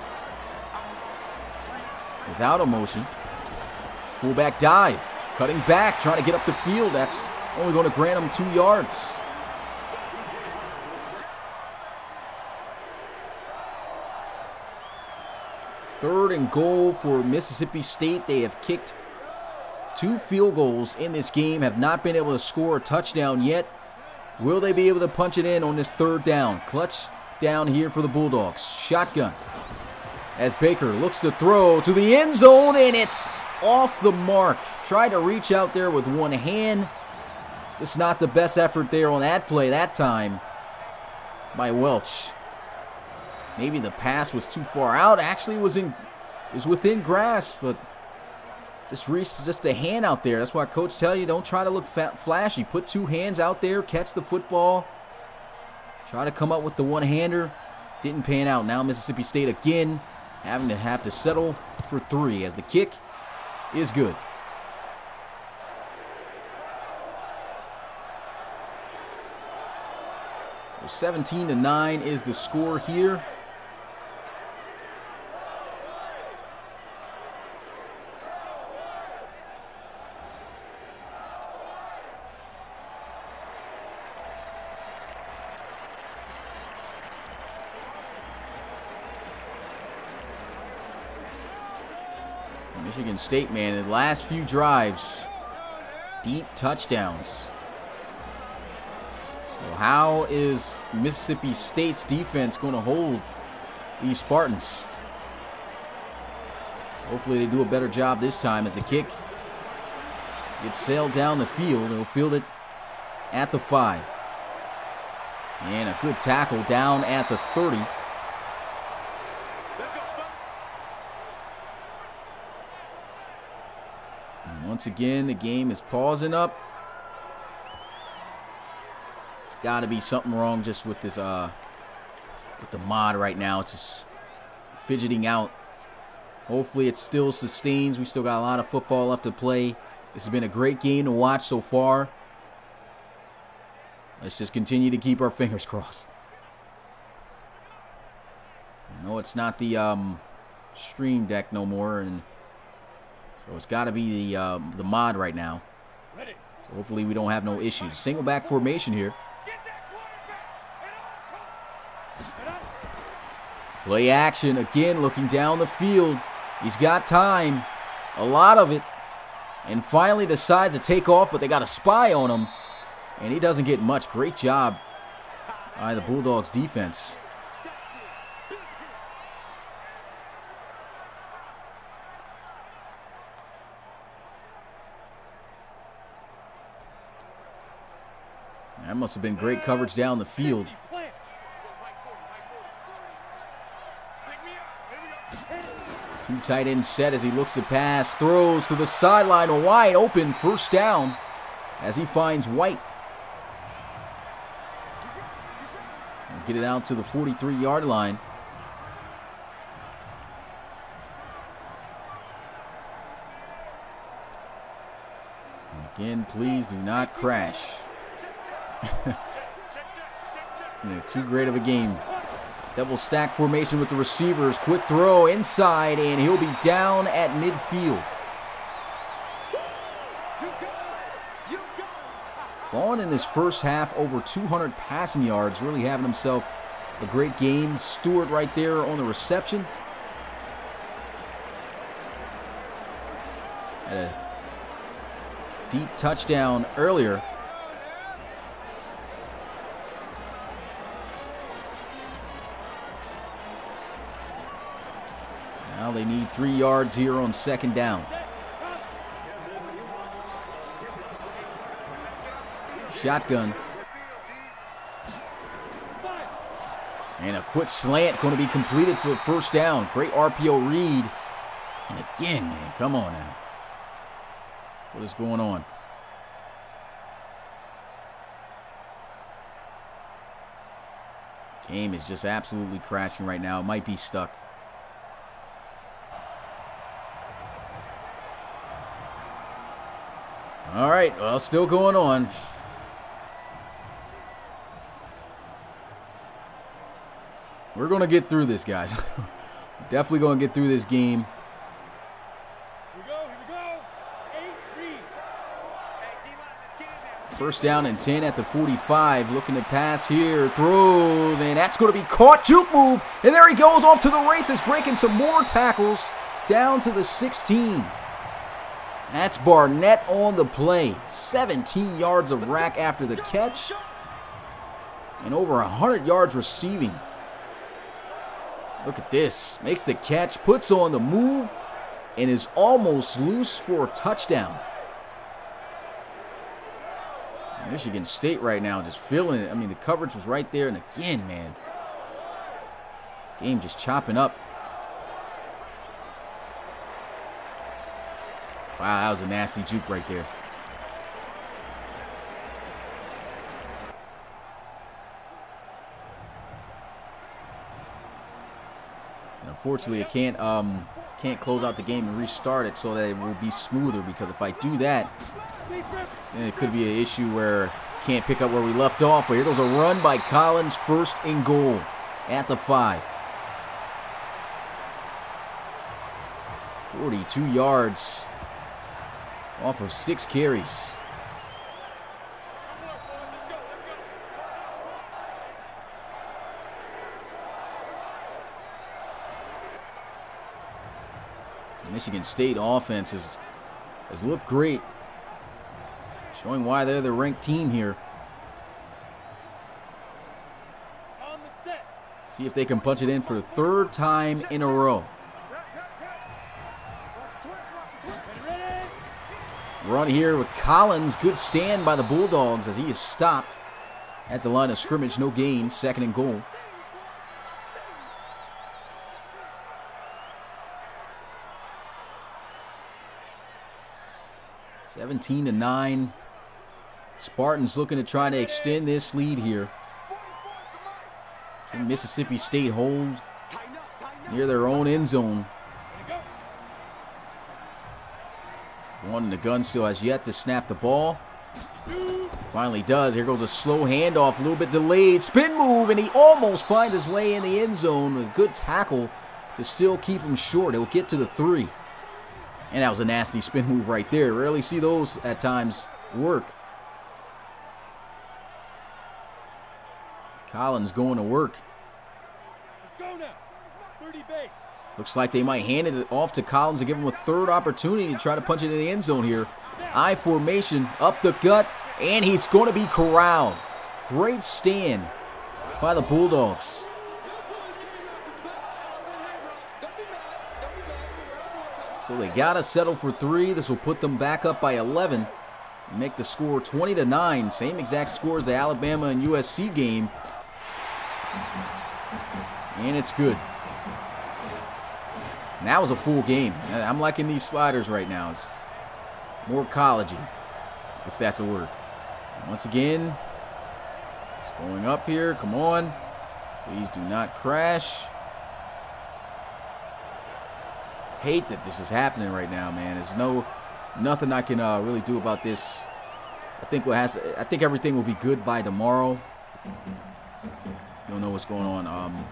Without a motion. Fullback dive. Cutting back, trying to get up the field. That's only going to grant him 2 yards. Third and goal for Mississippi State. They have kicked 2 field goals in this game, have not been able to score a touchdown yet. Will they be able to punch it in on this 3rd down? Clutch down here for the Bulldogs. Shotgun. As Baker looks to throw to the end zone, and it's off the mark. Tried to reach out there with one hand. Just not the best effort there on that play that time by Welch. Maybe the pass was too far out. Actually, it was within grasp, but just reached just a hand out there. That's why coach tell you don't try to look flashy. Put 2 hands out there, catch the football. Try to come up with the one-hander. Didn't pan out. Now Mississippi State again having to have to settle for 3 as the kick is good. So 17-9 is the score here. Michigan State, man, the last few drives, deep touchdowns. So how is Mississippi State's defense going to hold these Spartans? Hopefully they do a better job this time as the kick gets sailed down the field. They'll field it at the 5. And a good tackle down at the 30. Once again, the game is pausing up. It's got to be something wrong just with this, with the mod right now. It's just fidgeting out Hopefully it still sustains. We still got a lot of football left to play. This has been a great game to watch so far. Let's just continue to keep our fingers crossed. No, it's not the stream deck no more, and so it's got to be the mod right now. So hopefully we don't have no issues. Single back formation here. Play action again, looking down the field. He's got time, a lot of it, and finally decides to take off, but they got a spy on him, and he doesn't get much. Great job by the Bulldogs defense. That must have been great coverage down the field. Two tight end set as he looks to pass, throws to the sideline, a wide open first down as he finds White. We'll get it out to the 43-yard line. And again, please do not crash. Too great of a game. Double stack formation with the receivers. Quick throw inside, and he'll be down at midfield. Vaughn in this first half, over 200 passing yards, really having himself a great game. Stewart right there on the reception. Had a deep touchdown earlier. Now they need 3 yards here on second down. Shotgun. And a quick slant going to be completed for the first down. Great RPO read. And again, man, come on now. What is going on? Game is just absolutely crashing right now. It might be stuck. All right, well, still going on. We're going to get through this, guys. Definitely going to get through this game. Here we go. 8-3. First down and 10 at the 45. Looking to pass here. Throws, and that's going to be caught. Juke move, and there he goes off to the races, breaking some more tackles down to the 16. That's Barnett on the play. 17 yards of rack after the catch. And over 100 yards receiving. Look at this. Makes the catch, puts on the move, and is almost loose for a touchdown. Michigan State right now just feeling it. I mean, the coverage was right there. And again, man, game just chopping up. Wow, that was a nasty juke right there. And unfortunately, I can't close out the game and restart it so that it will be smoother, because if I do that, then it could be an issue where I can't pick up where we left off. But here goes a run by Collins, first and goal at the 5. 42 yards. Off of 6 carries. The Michigan State offense has looked great, showing why they're the ranked team here. See if they can punch it in for the 3rd time in a row. Run here with Collins. Good stand by the Bulldogs as he is stopped at the line of scrimmage. No gain. 2nd and goal. (17-9). Spartans looking to try to extend this lead here. Can Mississippi State hold near their own end zone? Vaughn in the gun still has yet to snap the ball. Finally does. Here goes a slow handoff, a little bit delayed. Spin move, and he almost finds his way in the end zone. A good tackle to still keep him short. He'll get to the 3. And that was a nasty spin move right there. Rarely see those at times work. Collins going to work. Let's go now. 30 base. Looks like they might hand it off to Collins to give him a third opportunity to try to punch it in the end zone here. I formation, up the gut, and he's going to be corralled. Great stand by the Bulldogs. So they got to settle for 3. This will put them back up by 11. Make the score 20-9. Same exact score as the Alabama and USC game. And it's good. And that was a full game. I'm liking these sliders right now. It's more collegey, if that's a word. Once again, it's going up here. Come on. Please do not crash. Hate that this is happening right now, man. There's nothing I can really do about this. I think everything will be good by tomorrow. Don't know what's going on.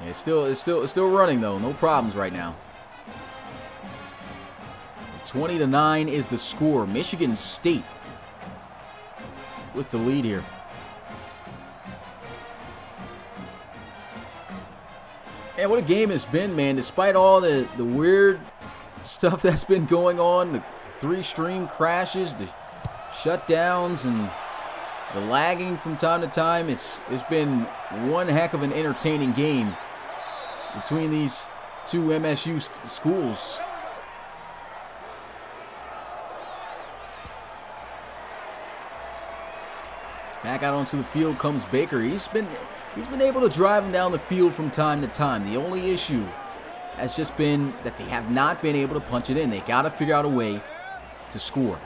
Yeah, it's still running though. No problems right now. 20-9 is the score. Michigan State with the lead here. And what a game it's been, man. Despite all the weird stuff that's been going on, the 3-string crashes, the shutdowns, and the lagging from time to time, it's been one heck of an entertaining game between these two MSU schools. Back out onto the field comes Baker. He's been able to drive him down the field from time to time. The only issue has just been that they have not been able to punch it in. They got to figure out a way to score.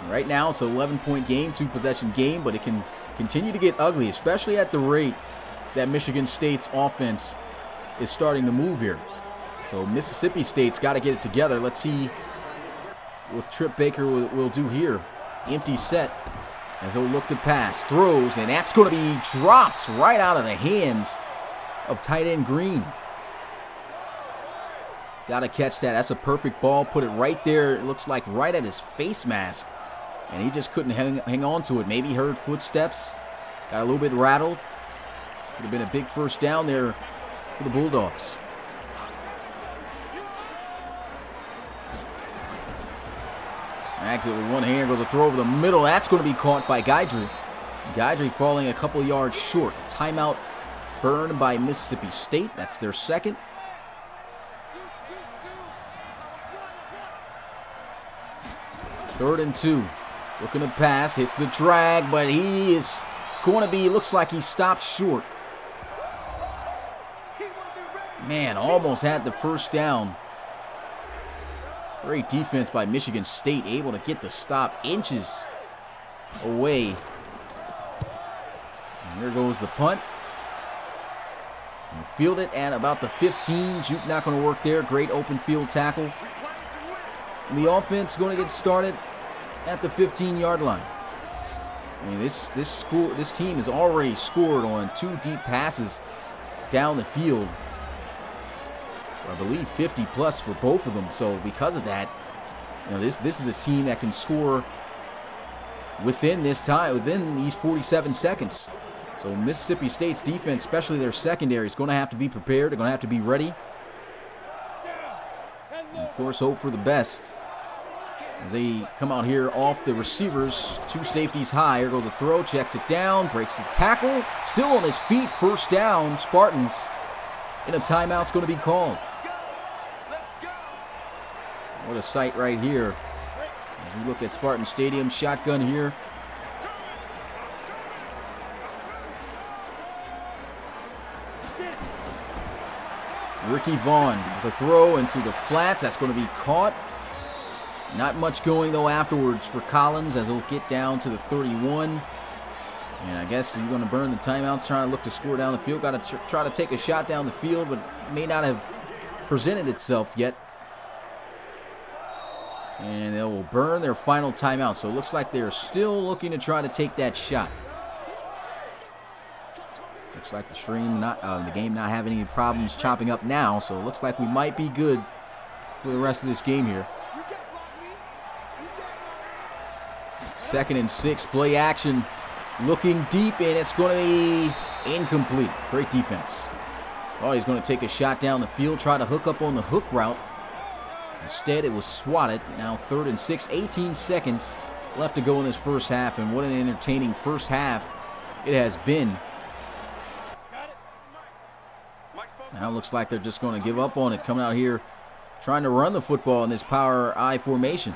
Right now, it's an 11-point game, 2-possession game, but it can continue to get ugly, especially at the rate that Michigan State's offense is starting to move here. So Mississippi State's got to get it together. Let's see what Trip Baker will do here. Empty set. As he'll look to pass, throws, and that's going to be dropped right out of the hands of tight end Green. Got to catch that. That's a perfect ball. Put it right there. It looks like right at his face mask. And he just couldn't hang on to it. Maybe he heard footsteps. Got a little bit rattled. Would have been a big first down there for the Bulldogs. Snags it with one hand, goes a throw over the middle. That's going to be caught by Guidry. Guidry falling a couple yards short. Timeout burned by Mississippi State. That's their second. Third and 2. Looking to pass, hits the drag, but he is going to be, looks like he stopped short. Man, almost had the first down. Great defense by Michigan State, able to get the stop inches away. And there goes the punt. And field it at about the 15. Juke not going to work there. Great open field tackle. And the offense is going to get started at the 15-yard line. I mean, this team has already scored on 2 deep passes down the field. I believe 50 plus for both of them. So because of that, you know, this is a team that can score within this time, within these 47 seconds. So Mississippi State's defense, especially their secondary, is going to have to be prepared. They're going to have to be ready. And of course, hope for the best as they come out here off the receivers. 2 safeties high. Here goes a throw, checks it down, breaks the tackle. Still on his feet, first down, Spartans. And a timeout's going to be called. What a sight right here. As we look at Spartan Stadium, shotgun here. Ricky Vaughn, the throw into the flats. That's going to be caught. Not much going, though, afterwards for Collins as he'll get down to the 31. And I guess you're going to burn the timeouts, trying to look to score down the field. Got to try to take a shot down the field, but may not have presented itself yet. And they will burn their final timeout. So it looks like they're still looking to try to take that shot. Looks like the game not having any problems chopping up now. So it looks like we might be good for the rest of this game here. 2nd and 6, play action. Looking deep, and it's going to be incomplete. Great defense. Oh, he's going to take a shot down the field, try to hook up on the hook route. Instead, it was swatted. Now 3rd and 6, 18 seconds left to go in this first half, and what an entertaining first half it has been. Now it looks like they're just going to give up on it, coming out here trying to run the football in this power I formation.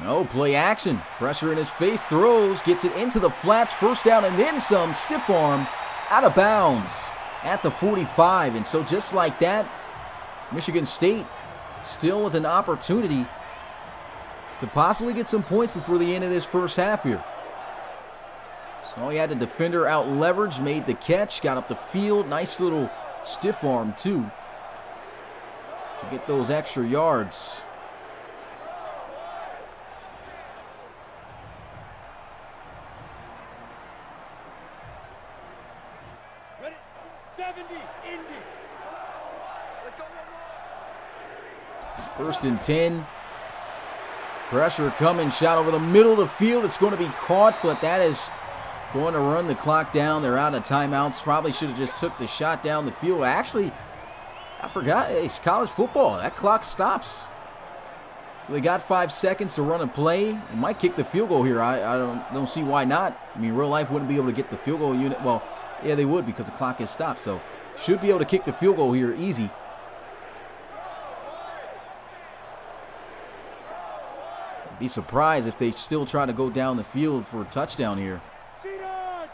No, play action. Pressure in his face, throws, gets it into the flats, first down, and then some. Stiff arm, out of bounds at the 45. And so just like that, Michigan State still with an opportunity to possibly get some points before the end of this first half here. So he had the defender out leverage, made the catch, got up the field. Nice little stiff arm, too, to get those extra yards. Ready? 70, Indy. Let's go. 1st and 10. Pressure coming, shot over the middle of the field. It's going to be caught, but that is going to run the clock down. They're out of timeouts. Probably should have just took the shot down the field. Actually, I forgot. It's college football. That clock stops. They got 5 seconds to run a play. They might kick the field goal here. I don't see why not. I mean, real life wouldn't be able to get the field goal unit. Well, yeah, they would because the clock is stopped. So should be able to kick the field goal here easy. Be surprised if they still try to go down the field for a touchdown here.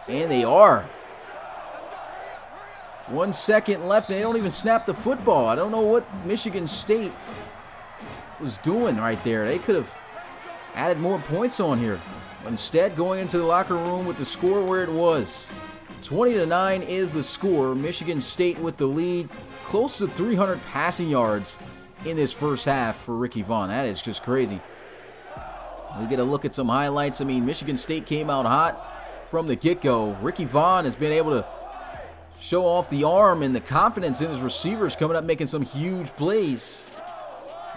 And they are. 1 second left, and they don't even snap the football. I don't know what Michigan State was doing right there. They could have added more points on here. But instead, going into the locker room with the score where it was. 20-9 is the score. Michigan State with the lead. Close to 300 passing yards in this first half for Ricky Vaughn. That is just crazy. We get a look at some highlights. I mean, Michigan State came out hot from the get-go. Ricky Vaughn has been able to show off the arm and the confidence in his receivers, coming up making some huge plays.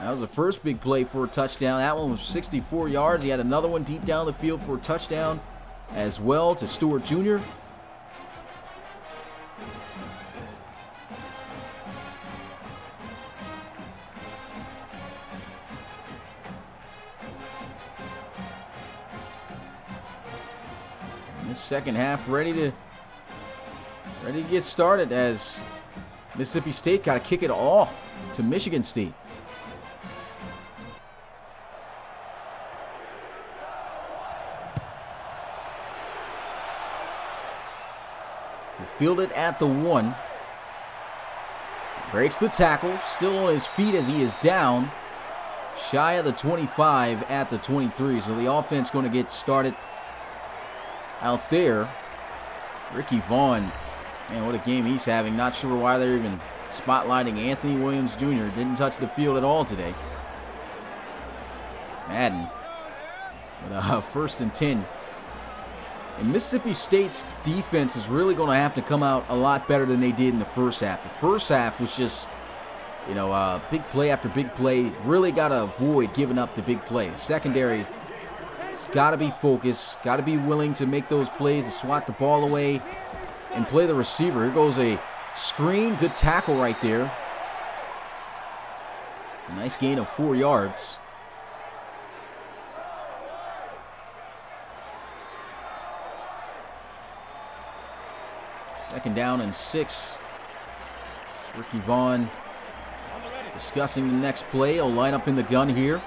That was the first big play for a touchdown. That one was 64 yards. He had another one deep down the field for a touchdown as well to Stewart Jr. This second half ready to get started as Mississippi State got to kick it off to Michigan State. They field it at the 1. Breaks the tackle, still on his feet as he is down. Shy of the 25 at the 23, so the offense going to get started out there. Ricky Vaughn, man, what a game he's having. Not sure why they're even spotlighting Anthony Williams Jr. Didn't touch the field at all today. Madden. But 1st and 10. And Mississippi State's defense is really going to have to come out a lot better than they did in the first half. The first half was just, big play after big play. Really got to avoid giving up the big play. The secondary has got to be focused, got to be willing to make those plays, to swat the ball away and play the receiver. Here goes a screen. Good tackle right there. A nice gain of 4 yards. Second down and 6. Ricky Vaughn discussing the next play. He'll line up in the gun here.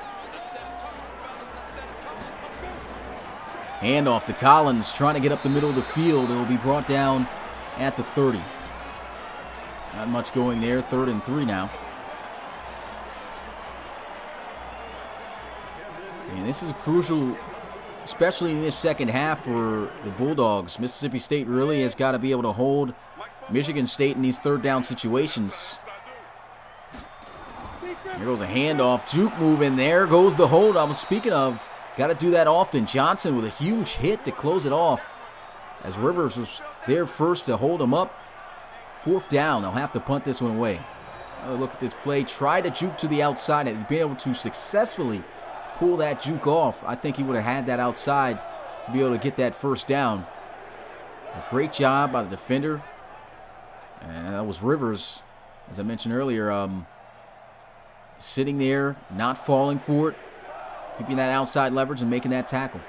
Handoff to Collins, trying to get up the middle of the field. It will be brought down at the 30. Not much going there. 3rd and 3 now. And this is crucial, especially in this second half for the Bulldogs. Mississippi State really has got to be able to hold Michigan State in these 3rd down situations. There goes a handoff, juke move, and there goes the hold I was speaking of. Got to do that often. Johnson with a huge hit to close it off, as Rivers was there first to hold him up. 4th down. They'll have to punt this one away. Another look at this play. Tried to juke to the outside and being able to successfully pull that juke off. I think he would have had that outside to be able to get that 1st down. A great job by the defender. And that was Rivers, as I mentioned earlier, sitting there, not falling for it, keeping that outside leverage and making that tackle.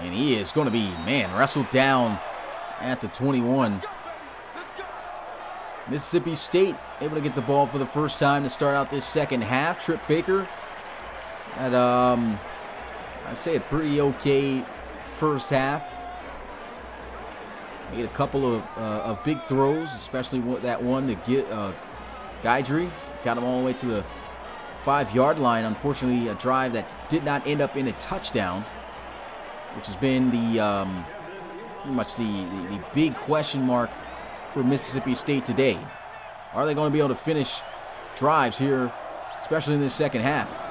And he is going to be, wrestled down at the 21. Mississippi State able to get the ball for the first time to start out this second half. Trip Baker had, I'd say, a pretty okay first half. Made a couple of big throws, especially that one to get Guidry. Got him all the way to the 5-yard line. Unfortunately, a drive that did not end up in a touchdown, which has been the pretty much the big question mark for Mississippi State today. Are they going to be able to finish drives here, especially in this second half?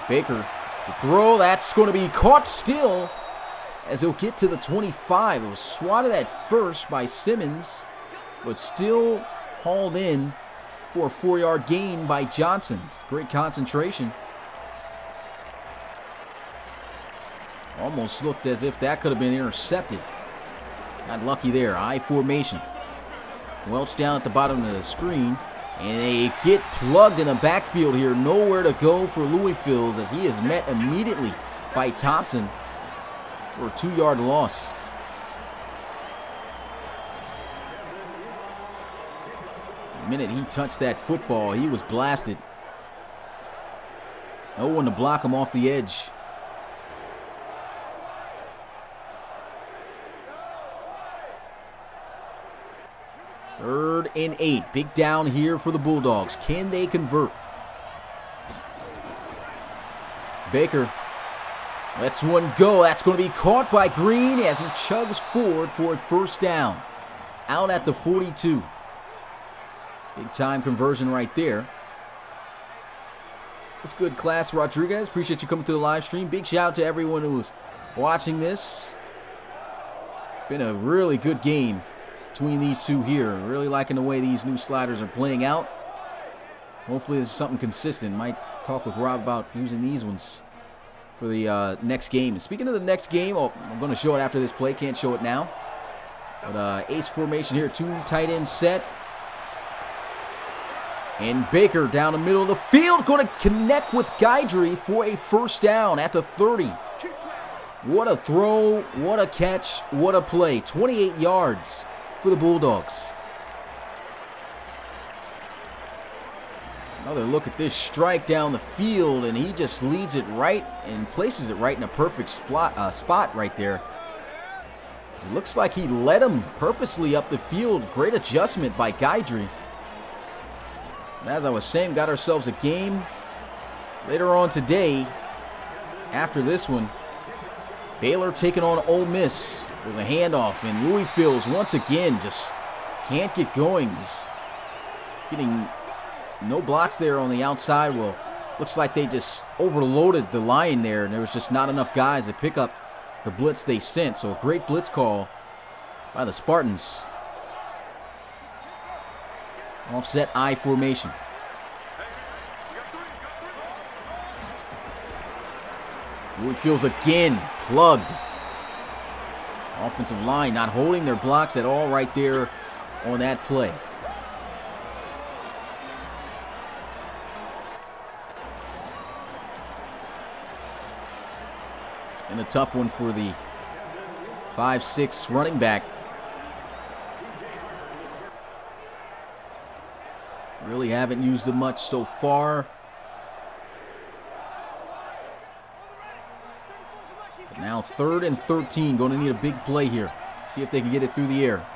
Baker, the throw, that's going to be caught still as he'll get to the 25. It was swatted at first by Simmons, but still hauled in for a 4-yard gain by Johnson. Great concentration. Almost looked as if that could have been intercepted. Got lucky there. I formation. Welch down at the bottom of the screen. And they get plugged in the backfield here. Nowhere to go for Louisville's as he is met immediately by Thompson for a 2-yard loss. The minute he touched that football, he was blasted. No one to block him off the edge. Third and 8. Big down here for the Bulldogs. Can they convert? Baker lets one go. That's going to be caught by Green as he chugs forward for a 1st down. Out at the 42. Big time conversion right there. What's good, Class Rodriguez? Appreciate you coming to the live stream. Big shout out to everyone who was watching this. Been a really good game between these two here. Really liking the way these new sliders are playing out. Hopefully this is something consistent. Might talk with Rob about using these ones for the next game. And speaking of the next game, I'm going to show it after this play. Can't show it now. But ace formation here. 2 tight end set. And Baker down the middle of the field. Going to connect with Guidry for a 1st down at the 30. What a throw. What a catch. What a play. 28 yards for the Bulldogs. Another look at this strike down the field, and he just leads it right and places it right in a perfect spot right there. It looks like he led him purposely up the field. Great adjustment by Guidry. As I was saying, got ourselves a game later on today. After this one, Baylor taking on Ole Miss. There's a handoff, and Louisville's once again just can't get going. He's getting no blocks there on the outside. Well, looks like they just overloaded the line there, and there was just not enough guys to pick up the blitz they sent. So a great blitz call by the Spartans. Offset I formation. Louisville's again plugged. Offensive line not holding their blocks at all right there on that play. It's been a tough one for the 5'6" running back. Really haven't used it much so far. But now 3rd and 13. Going to need a big play here. See if they can get it through the air.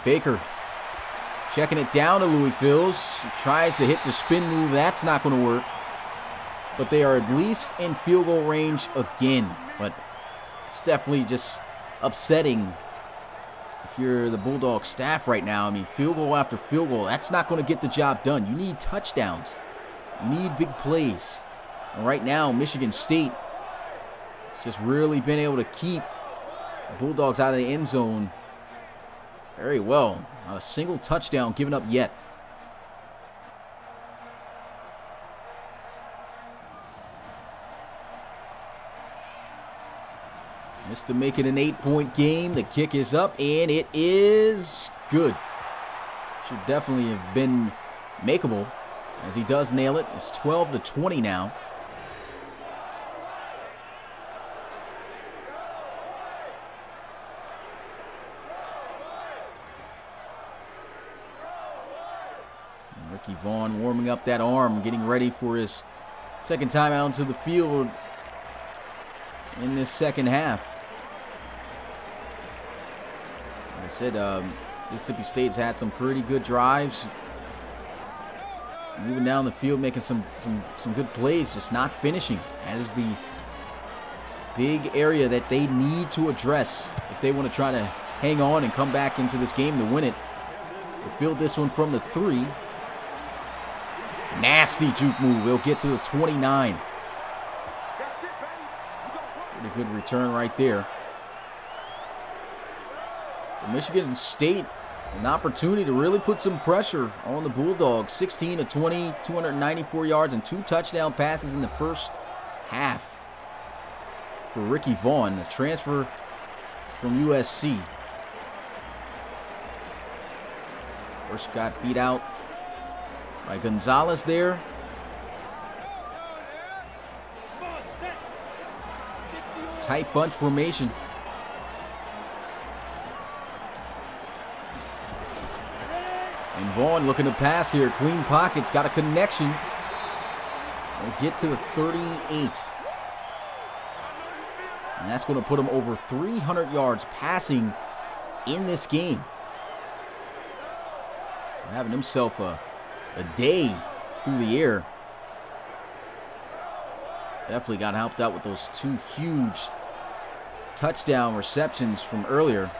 Baker checking it down to Louisville's. Tries to hit the spin move. That's not going to work. But they are at least in field goal range again. But it's definitely just upsetting if you're the Bulldog staff right now. I mean, field goal after field goal, that's not going to get the job done. You need touchdowns. You need big plays. And right now, Michigan State has just really been able to keep the Bulldogs out of the end zone very well. Not a single touchdown given up yet. Missed to make it an 8-point game. The kick is up, and it is good. Should definitely have been makeable, as he does nail it. It's 12-20 now. And Ricky Vaughn warming up that arm, getting ready for his second time out onto the field in this second half. Like I said, Mississippi State's had some pretty good drives. Moving down the field, making some good plays, just not finishing. That is the big area that they need to address if they want to try to hang on and come back into this game to win it. They'll field this one from the 3. Nasty juke move. They'll get to the 29. Pretty good return right there. So Michigan State, an opportunity to really put some pressure on the Bulldogs. 16-20, 294 yards, and 2 touchdown passes in the first half for Ricky Vaughn, the transfer from USC. First got beat out by Gonzalez there. Tight bunch formation. And Vaughn looking to pass here. Clean pockets, got a connection. We'll get to the 38. And that's going to put him over 300 yards passing in this game. So having himself a day through the air. Definitely got helped out with those 2 huge touchdown receptions from earlier.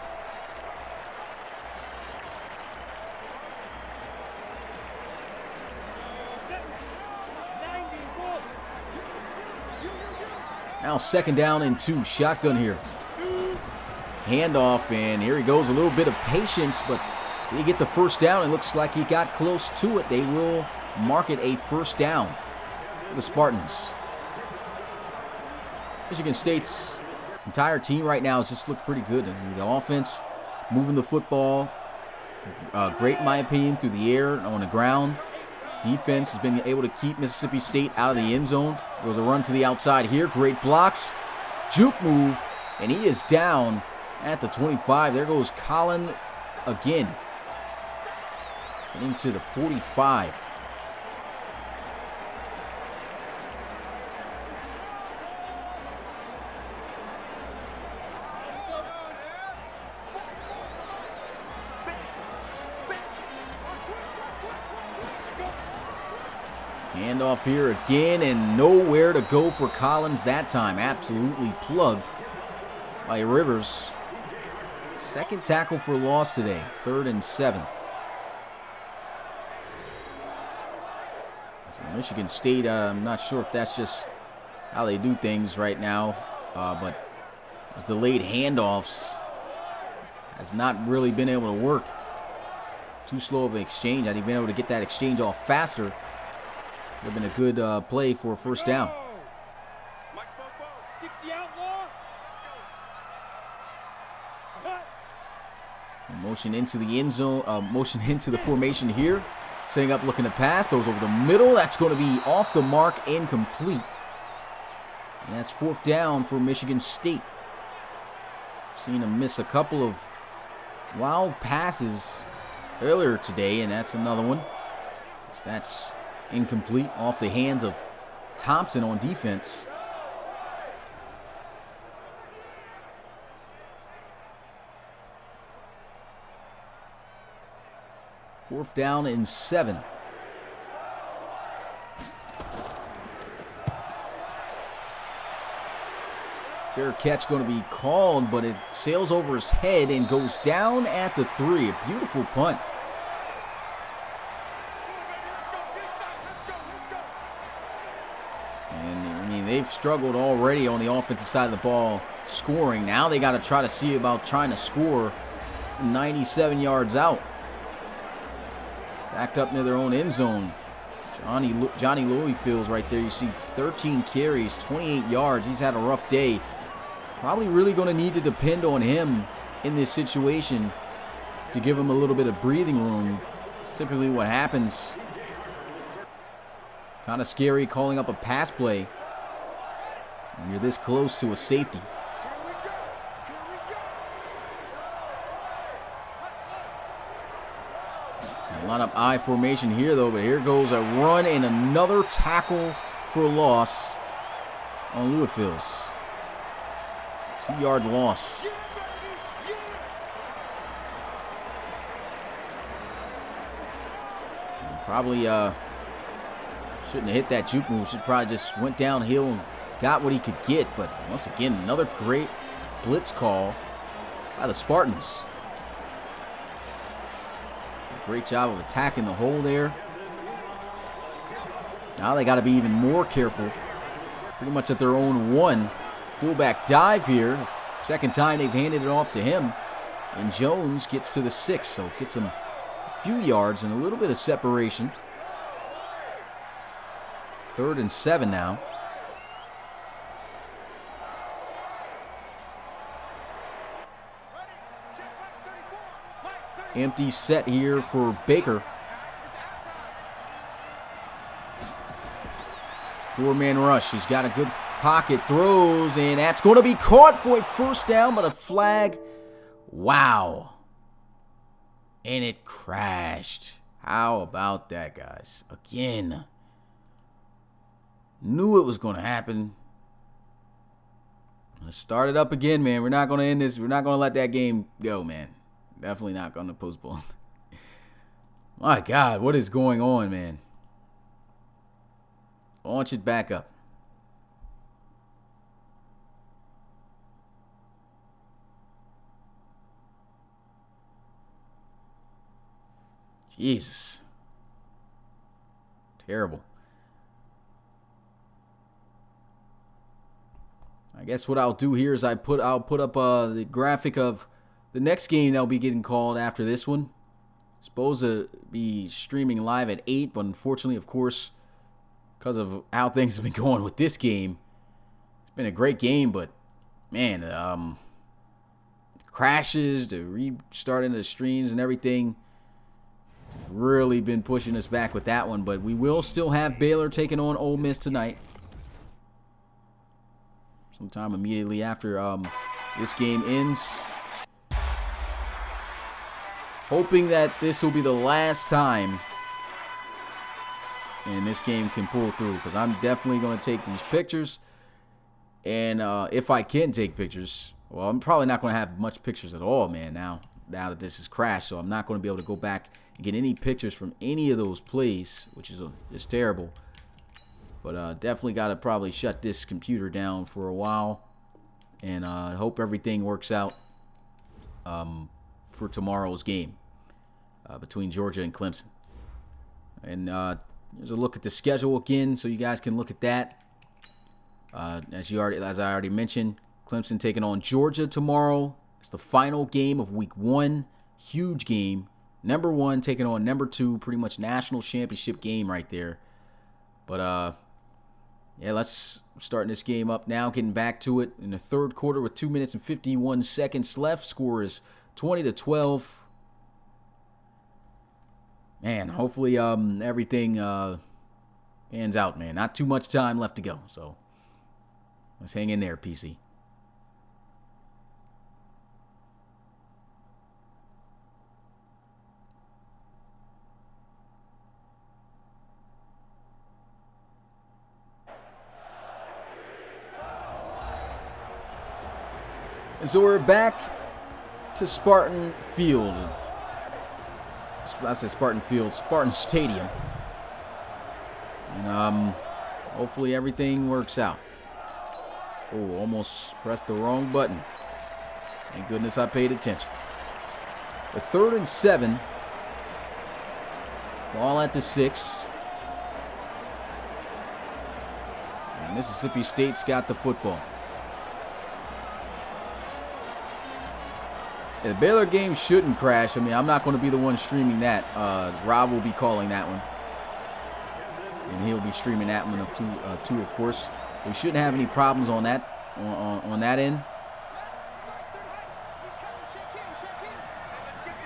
Now 2nd down and 2. Shotgun here. Handoff, and here he goes. A little bit of patience, but he get the first down. It looks like he got close to it. They will mark it a first down for the Spartans. Michigan State's entire team right now has just looked pretty good. I mean, the offense moving the football, great in my opinion, through the air, on the ground. Defense has been able to keep Mississippi State out of the end zone. Goes a run to the outside here. Great blocks. Juke move, and he is down at the 25. There goes Collins again. Getting to the 45. Handoff here again, and nowhere to go for Collins that time. Absolutely plugged by Rivers. Second tackle for loss today. 3rd and 7. So Michigan State, I'm not sure if that's just how they do things right now, but those delayed handoffs has not really been able to work. Too slow of an exchange. Had he been able to get that exchange off faster, would have been a good play for a first down. 60 outlaw. Motion into the end zone, motion into the formation here. Setting up, looking to pass. Those over the middle. That's going to be off the mark, incomplete. And that's 4th down for Michigan State. Seen him miss a couple of wild passes earlier today, and that's another one. So that's incomplete off the hands of Thompson on defense. Fourth down and 7. Fair catch going to be called, but it sails over his head and goes down at the 3. A beautiful punt. And, I mean, they've struggled already on the offensive side of the ball scoring. Now they got to try to see about trying to score from 97 yards out. Backed up near their own end zone. Johnny Louisville's right there. You see 13 carries, 28 yards. He's had a rough day. Probably really going to need to depend on him in this situation to give him a little bit of breathing room. It's typically what happens. Kind of scary calling up a pass play when you're this close to a safety. A lot of I formation here, though, but here goes a run and another tackle for a loss on Louisville's. 2-yard loss. Probably shouldn't have hit that juke move. Should probably just went downhill and got what he could get. But once again, another great blitz call by the Spartans. Great job of attacking the hole there. Now they got to be even more careful. Pretty much at their own 1. Fullback dive here. Second time they've handed it off to him. And Jones gets to the 6, so gets him a few yards and a little bit of separation. 3rd and 7 now. Empty set here for Baker. 4-man rush. He's got a good pocket, throws, and that's going to be caught for a first down, but a flag. Wow. And it crashed. How about that, guys? Again. Knew it was going to happen. Let's start it up again, man. We're not going to end this. We're not going to let that game go, man. Definitely not going to postpone. My God, what is going on, man? Launch it back up. Jesus. Terrible. I guess what I'll do here is I'll put up the graphic of the next game that'll be getting called after this one. Supposed to be streaming live at 8, but unfortunately, of course, because of how things have been going with this game, it's been a great game, but man, crashes, the restarting the streams and everything, really been pushing us back with that one. But we will still have Baylor taking on Ole Miss tonight, sometime immediately after this game ends. Hoping that this will be the last time and this game can pull through, because I'm definitely going to take these pictures. And if I can take pictures, well, I'm probably not going to have much pictures at all, man, now that this has crashed. So I'm not going to be able to go back and get any pictures from any of those plays, which is just terrible. But definitely got to probably shut this computer down for a while. And hope everything works out for tomorrow's game between Georgia and Clemson. And there's a look at the schedule again, so you guys can look at that. As I already mentioned, Clemson taking on Georgia tomorrow. It's the final game of week 1. Huge game. Number 1 taking on number 2. Pretty much national championship game right there. But yeah, let's start this game up now. Getting back to it in the third quarter with 2 minutes and 51 seconds left. Score is 20-12. Man, hopefully everything pans out, man. Not too much time left to go, so let's hang in there, PC. And so we're back to Spartan Field. I said Spartan Field, Spartan Stadium. And hopefully everything works out. Oh, almost pressed the wrong button. Thank goodness I paid attention. A 3rd and 7. Ball at the 6. And Mississippi State's got the football. Yeah, the Baylor game shouldn't crash. I mean, I'm not going to be the one streaming that. Rob will be calling that one. And he'll be streaming that one too, of course. We shouldn't have any problems on that on that end.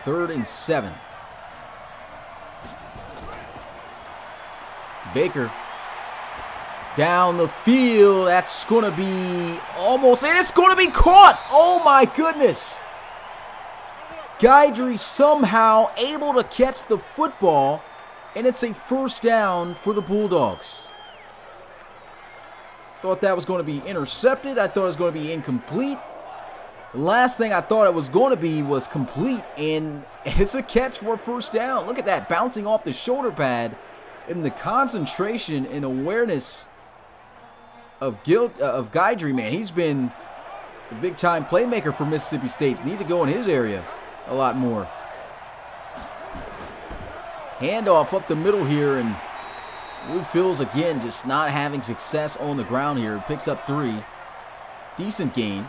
3rd and 7. Baker down the field. That's going to be almost, and it's going to be caught. Oh my goodness. Guidry somehow able to catch the football, and it's a 1st down for the Bulldogs. Thought that was going to be intercepted. I thought it was going to be incomplete. The last thing I thought it was going to be was complete, and it's a catch for a 1st down. Look at that, bouncing off the shoulder pad, and the concentration and awareness of Guidry, man. He's been a big-time playmaker for Mississippi State. Need to go in his area a lot more. Handoff up the middle here, and Louis Fields again just not having success on the ground here. Picks up 3. Decent gain.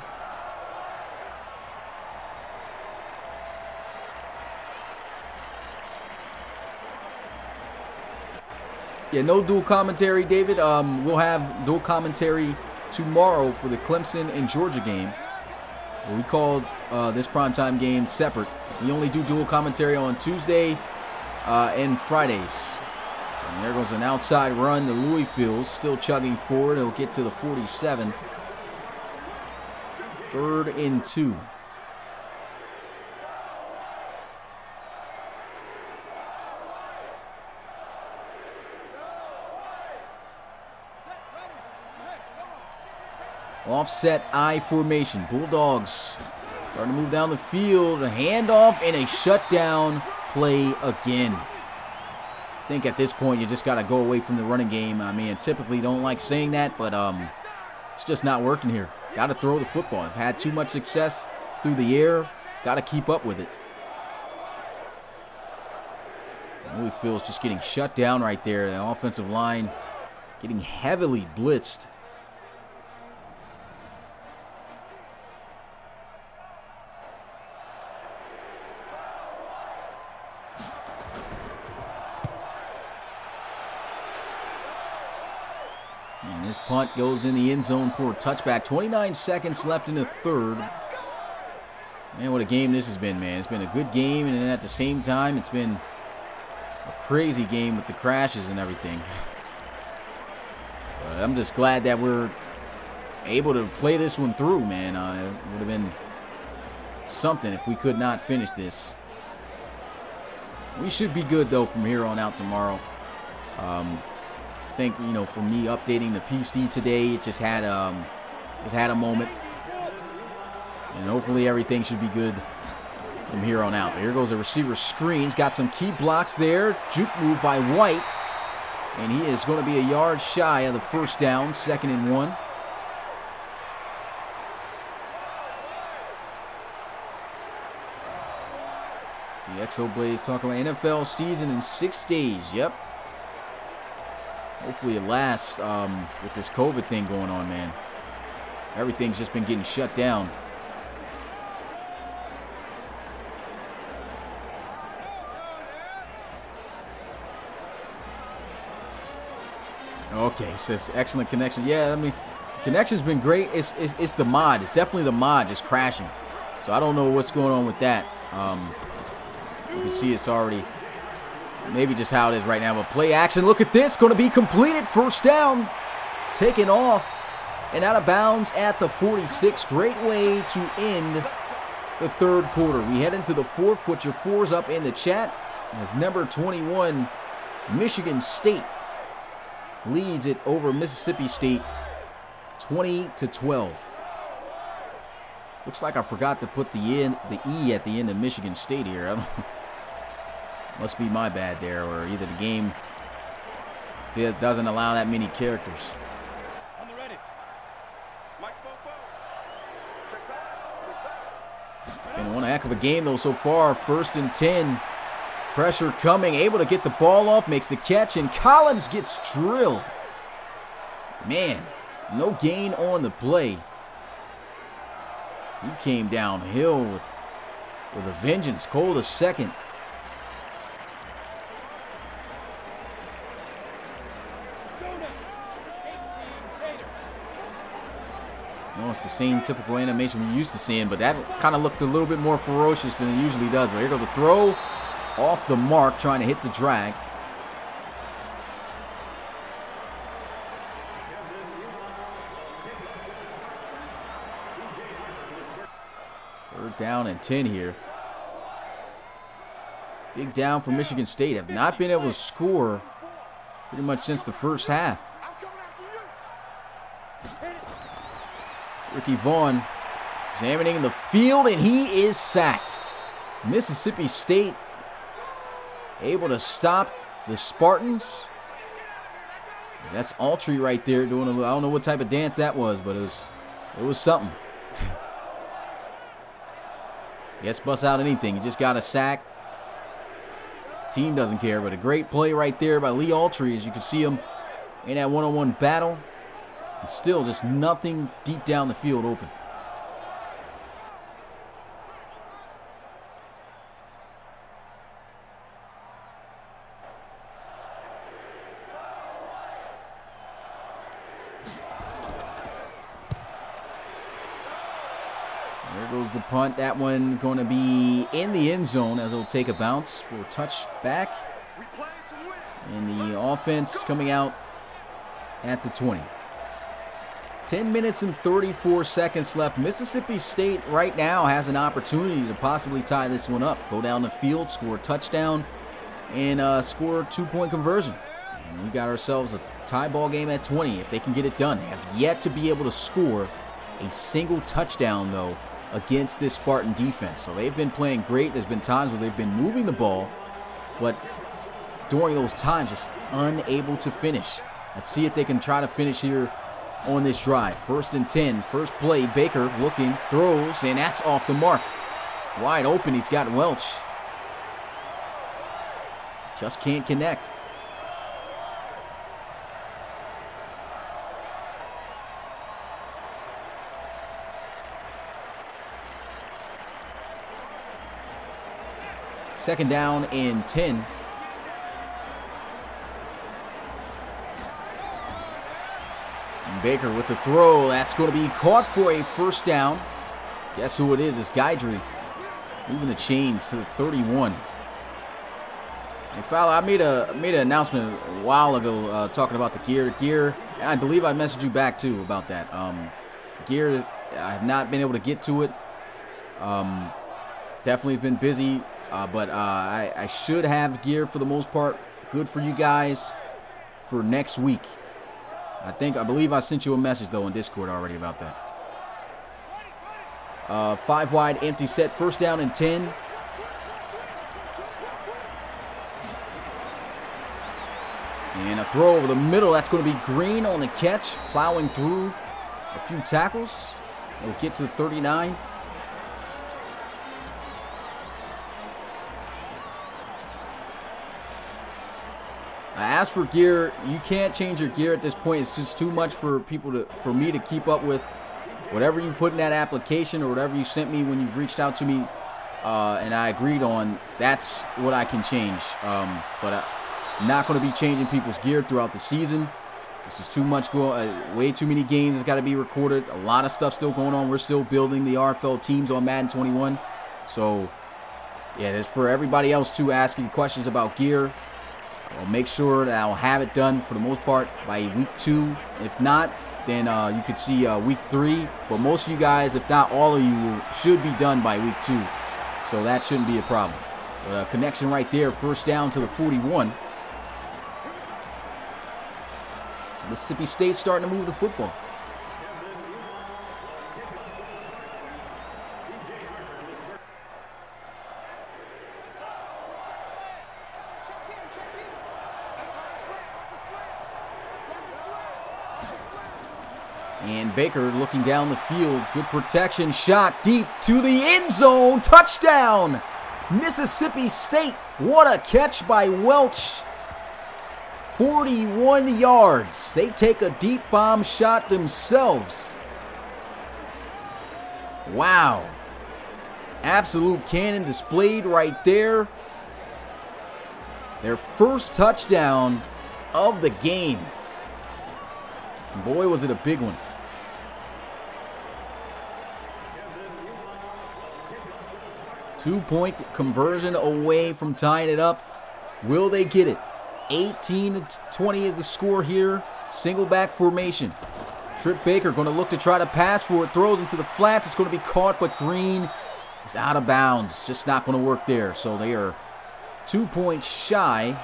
Yeah, no dual commentary, David. We'll have dual commentary tomorrow for the Clemson and Georgia game. We called this primetime game separate. We only do dual commentary on Tuesday and Fridays. And there goes an outside run to Louis Fields, still chugging forward. He'll get to the 47. 3rd and 2. Offset I formation. Bulldogs starting to move down the field. A handoff and a shutdown play again. I think at this point you just got to go away from the running game. I mean, I typically don't like saying that, but it's just not working here. Got to throw the football. I've had too much success through the air. Got to keep up with it. Louis Fields just getting shut down right there. The offensive line getting heavily blitzed. And this punt goes in the end zone for a touchback. 29 seconds left in the 3rd. Man, what a game this has been, man. It's been a good game, and then at the same time, it's been a crazy game with the crashes and everything. But I'm just glad that we're able to play this one through, man. It would have been something if we could not finish this. We should be good, though, from here on out tomorrow. I think, you know, for me updating the PC today, it just had a moment, and hopefully everything should be good from here on out. Here goes a receiver screen. He's got some key blocks there. Juke move by White, and he is going to be a yard shy of the 1st down. 2nd and 1. See, Exo Blaze talking about NFL season in 6 days. Yep. Hopefully it lasts with this COVID thing going on, man. Everything's just been getting shut down. Okay, says excellent connection. Yeah, I mean, connection's been great. It's the mod. It's definitely the mod just crashing. So I don't know what's going on with that. You can see it's already maybe just how it is right now. But play action. Look at this. Going to be completed. 1st down. Taken off and out of bounds at the 46. Great way to end the 3rd quarter. We head into the 4th. Put your 4s up in the chat. As number 21, Michigan State leads it over Mississippi State 20-12. Looks like I forgot to put the E at the end of Michigan State here. I don't, must be my bad there, or either the game doesn't allow that many characters. On the ready. Mike And one heck of a game, though, so far. 1st and 10. Pressure coming. Able to get the ball off. Makes the catch. And Collins gets drilled. Man, no gain on the play. He came downhill with a vengeance. Cole the second. No, it's the same typical animation we're used to seeing, but that kind of looked a little bit more ferocious than it usually does. But here goes a throw off the mark, trying to hit the drag. Third down and 10 here. Big down for Michigan State. Have not been able to score pretty much since the first half. Ricky Vaughn examining the field, and he is sacked. Mississippi State able to stop the Spartans. That's Autry right there doing a little, I don't know what type of dance that was, but it was something. Guess bust out anything. He just got a sack. Team doesn't care, but a great play right there by Lee Autry, as you can see him in that one-on-one battle. And still just nothing deep down the field open. There goes the punt. That one going to be in the end zone as it'll take a bounce for a touchback. And the offense coming out at the 20. 10 minutes and 34 seconds left. Mississippi State right now has an opportunity to possibly tie this one up. Go down the field, score a touchdown, and score a 2-point conversion. And we got ourselves a tie ball game at 20 if they can get it done. They have yet to be able to score a single touchdown, though, against this Spartan defense. So they've been playing great. There's been times where they've been moving the ball, but during those times, just unable to finish. Let's see if they can try to finish here on this drive. 1st and 10. First play, Baker looking, throws, and that's off the mark. Wide open, he's got Welch. Just can't connect. Second down and 10. Baker with the throw. That's going to be caught for a first down. Guess who it is? It's Guidry. Moving the chains to the 31. Hey, Fowler, I made an announcement a while ago talking about the gear. The gear, and I believe I messaged you back too about that. Gear, I have not been able to get to it. Definitely been busy, but I should have gear for the most part. Good for you guys for next week. I believe I sent you a message, though, on Discord already about that. 5 wide, empty set, first down and 10. And a throw over the middle. That's going to be Green on the catch, plowing through a few tackles. It'll get to the 39. As for gear, you can't change your gear at this point. It's just too much for me to keep up with. Whatever you put in that application or whatever you sent me when you've reached out to me and I agreed on, that's what I can change. But I'm not going to be changing people's gear throughout the season. This is too much way too many games has got to be recorded. A lot of stuff still going on. We're still building the RFL teams on Madden 21. So, yeah, there's for everybody else too asking questions about gear. I'll make sure that I'll have it done for the most part by week 2. If not, then you could see week 3. But most of you guys, if not all of you, should be done by week 2. So that shouldn't be a problem. But connection right there, first down to the 41. Mississippi State starting to move the football. And Baker looking down the field. Good protection. Shot deep to the end zone. Touchdown! Mississippi State. What a catch by Welch. 41 yards. They take a deep bomb shot themselves. Wow. Absolute cannon displayed right there. Their first touchdown of the game. And boy, was it a big one. Two-point conversion away from tying it up. Will they get it? 18-20 is the score here. Single back formation. Trip Baker going to look to try to pass for it. Throws into the flats. It's going to be caught, but Green is out of bounds. Just not going to work there. So they are 2 points shy.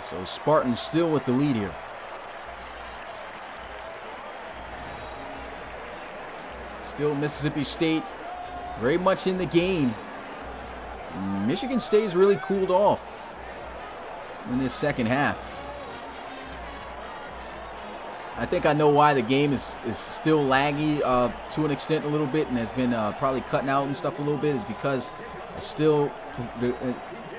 So Spartans still with the lead here. Still Mississippi State very much in the game. Michigan State's really cooled off in this second half. I think I know why the game is still laggy to an extent a little bit and has been probably cutting out and stuff a little bit is because I still,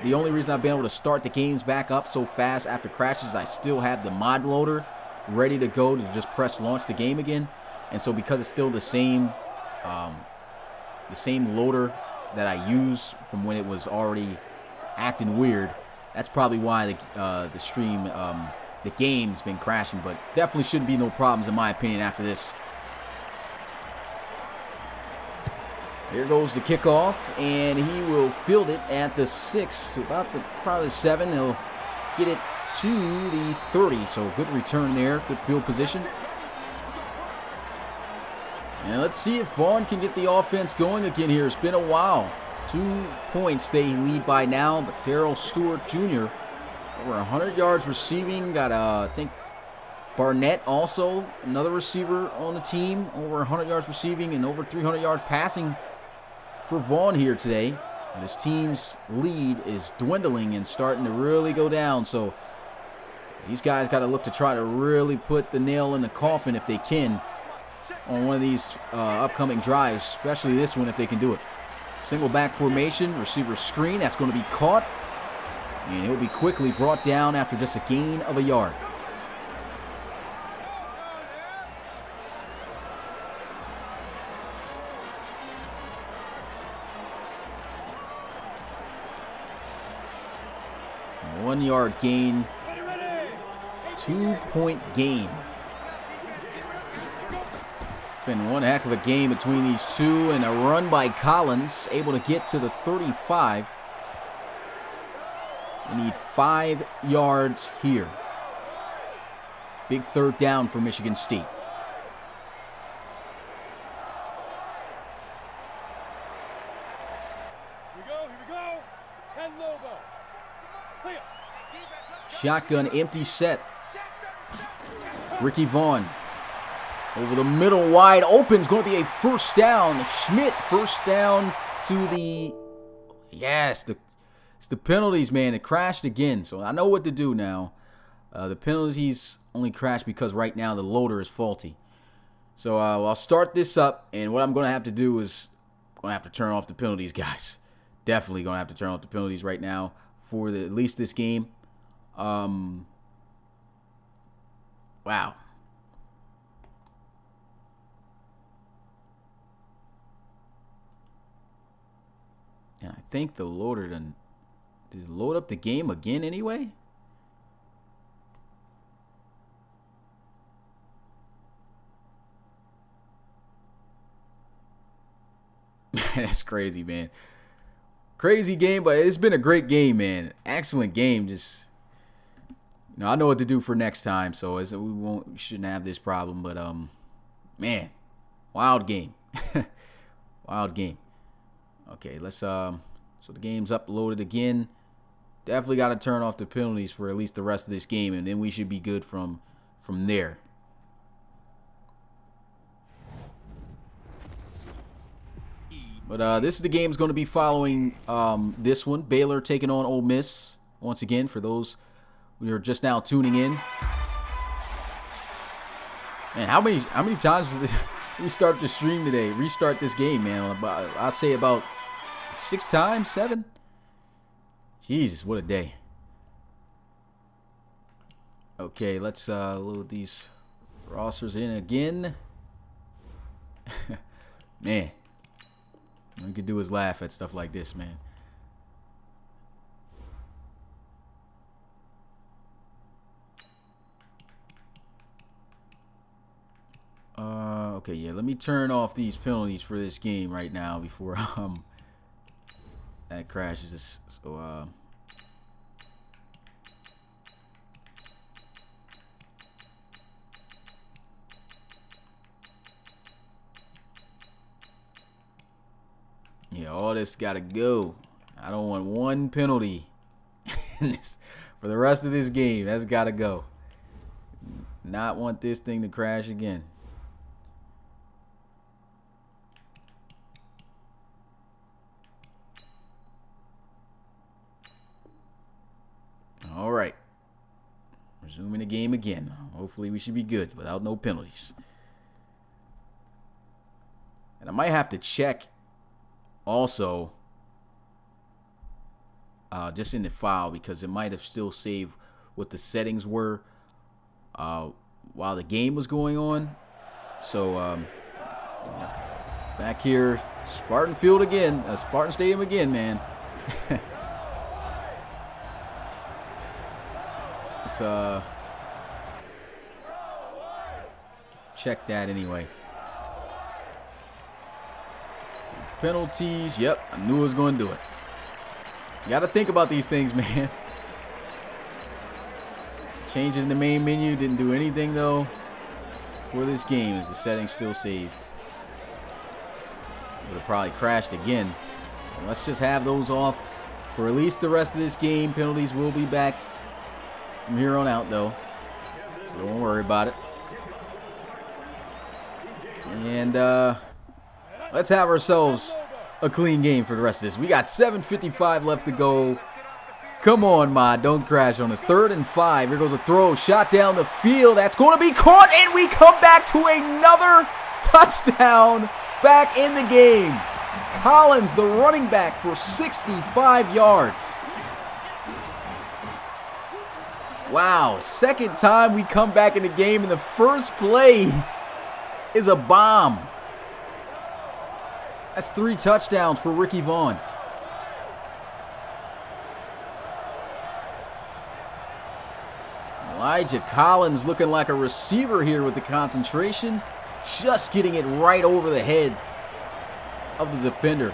the only reason I've been able to start the games back up so fast after crashes, I still have the mod loader ready to go to just press launch the game again. And so because it's still the same loader that I used from when it was already acting weird, that's probably why the stream, the game's been crashing, but definitely shouldn't be no problems in my opinion after this. Here goes the kickoff, and he will field it at the 6 to about probably the 7. He'll get it to the 30, so good return there, good field position. And let's see if Vaughn can get the offense going again here. It's been a while. 2 points they lead by now, but Darrell Stewart Jr. over 100 yards receiving. Got, I think, Barnett also, another receiver on the team, over 100 yards receiving and over 300 yards passing for Vaughn here today. And his team's lead is dwindling and starting to really go down. So these guys got to look to try to really put the nail in the coffin if they can on one of these upcoming drives, especially this one if they can do it. Single back formation, receiver screen, that's going to be caught. And he'll be quickly brought down after just a gain of a yard. A 1 yard gain, 2 point gain. Been one heck of a game between these two, and a run by Collins, able to get to the 35. They need 5 yards here. Big third down for Michigan State. Here we go. 10 Lobo. Clear. Shotgun empty set. Ricky Vaughn. Over the middle, wide open. It's going to be a first down. Schmidt, first down to the... Yes, it's the penalties, man. It crashed again, so I know what to do now. The penalties only crashed because right now the loader is faulty. So I'll start this up, and what I'm going to have to do is I'm going to have to turn off the penalties, guys. Definitely going to have to turn off the penalties right now for at least this game. Wow. And I think the loader did it load up the game again anyway? That's crazy, man. Crazy game, but it's been a great game, man. Excellent game. Just, I know what to do for next time, so we shouldn't have this problem. But man, wild game. Wild game. Okay, let's so the game's uploaded again. Definitely got to turn off the penalties for at least the rest of this game, and then we should be good from there. But this is the game's going to be following this one. Baylor taking on Ole Miss once again for those who are just now tuning in. Man, how many times did we start the stream today? Restart this game, man. I'll say about 6 times, 7. Jesus, what a day. Okay, let's load these rosters in again. Man, all you can do is laugh at stuff like this, man. Okay, yeah, let me turn off these penalties for this game right now before that crashes. So yeah, all this gotta go. I don't want one penalty for the rest of this game. That's gotta go. Not want this thing to crash again. All right. Resuming the game again. Hopefully we should be good without no penalties. And I might have to check also just in the file, because it might have still saved what the settings were while the game was going on. So back here, Spartan Field again, Spartan Stadium again, man. Let's check that anyway. Penalties. Yep, I knew I was going to do it. You got to think about these things, man. Changing the main menu didn't do anything though for this game, as the settings still saved. Would have probably crashed again. So let's just have those off for at least the rest of this game. Penalties will be back from here on out though, so don't worry about it. And let's have ourselves a clean game for the rest of this. We got 7:55 left to go. Come on, Mod, don't crash on us. 3rd and 5. Here goes a throw, shot down the field. That's going to be caught, and we come back to another touchdown back in the game. Collins, the running back, for 65 yards. Wow, second time we come back in the game, and the first play is a bomb. That's 3 touchdowns for Ricky Vaughn. Elijah Collins looking like a receiver here with the concentration. Just getting it right over the head of the defender.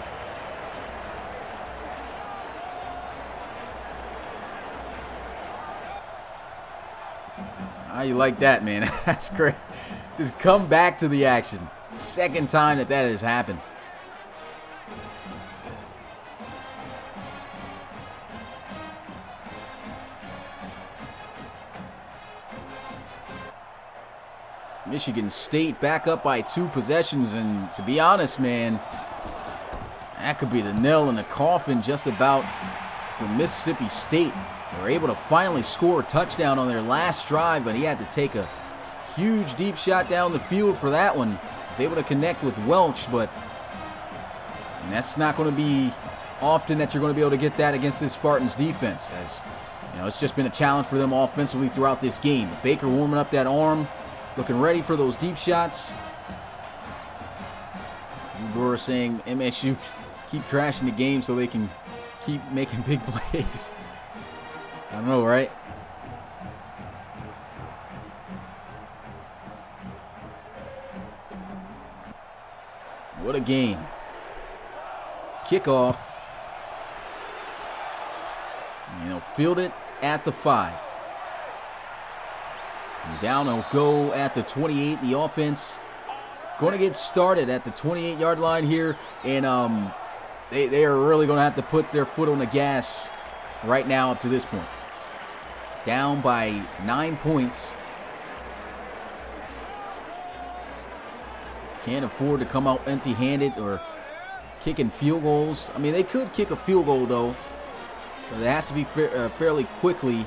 How you like that, man? That's great. Just come back to the action. Second time that has happened. Michigan State back up by 2 possessions, and to be honest, man, that could be the nail in the coffin just about for Mississippi State. They were able to finally score a touchdown on their last drive, but he had to take a huge deep shot down the field for that one. Was able to connect with Welch, but that's not going to be often that you're going to be able to get that against this Spartans defense, as you know, it's just been a challenge for them offensively throughout this game. Baker warming up that arm, looking ready for those deep shots. Brewer saying MSU keep crashing the game so they can keep making big plays. I don't know, right? What a game. Kickoff. And he'll field it at the 5. And down he'll go at the 28. The offense going to get started at the 28-yard line here. And they are really going to have to put their foot on the gas right now up to this point. Down by 9 points. Can't afford to come out empty-handed or kicking field goals. I mean, they could kick a field goal, though. But it has to be fairly quickly.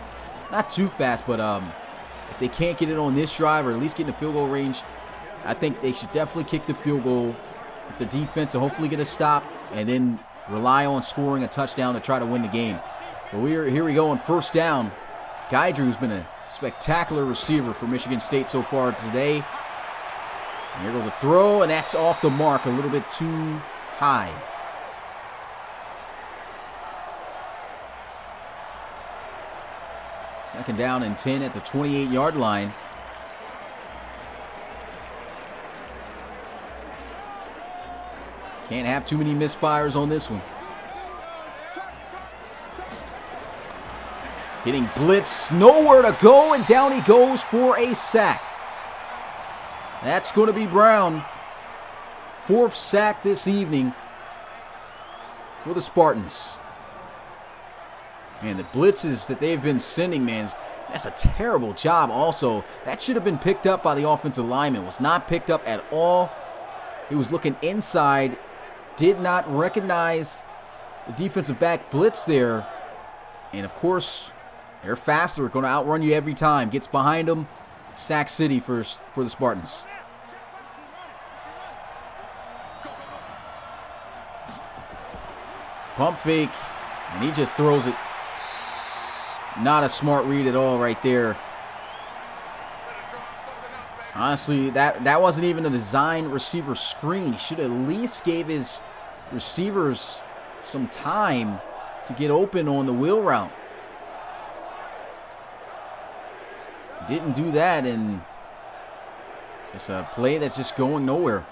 Not too fast, but if they can't get it on this drive or at least get in the field goal range, I think they should definitely kick the field goal with their defense and hopefully get a stop and then rely on scoring a touchdown to try to win the game. But here we go on first down. Guidry, who's been a spectacular receiver for Michigan State so far today. And here goes a throw, and that's off the mark, a little bit too high. Second down and 10 at the 28-yard line. Can't have too many misfires on this one. Getting blitzed, nowhere to go, and down he goes for a sack. That's going to be Brown. 4th sack this evening for the Spartans. Man, the blitzes that they've been sending, man, that's a terrible job also. That should have been picked up by the offensive lineman. Was not picked up at all. He was looking inside. Did not recognize the defensive back blitz there. And, of course, they're faster. Going to outrun you every time. Gets behind them. Sack City for the Spartans. Pump fake. And he just throws it. Not a smart read at all right there. Honestly, that wasn't even a design receiver screen. He should at least gave his receivers some time to get open on the wheel route. Didn't do that, and just a play that's just going nowhere.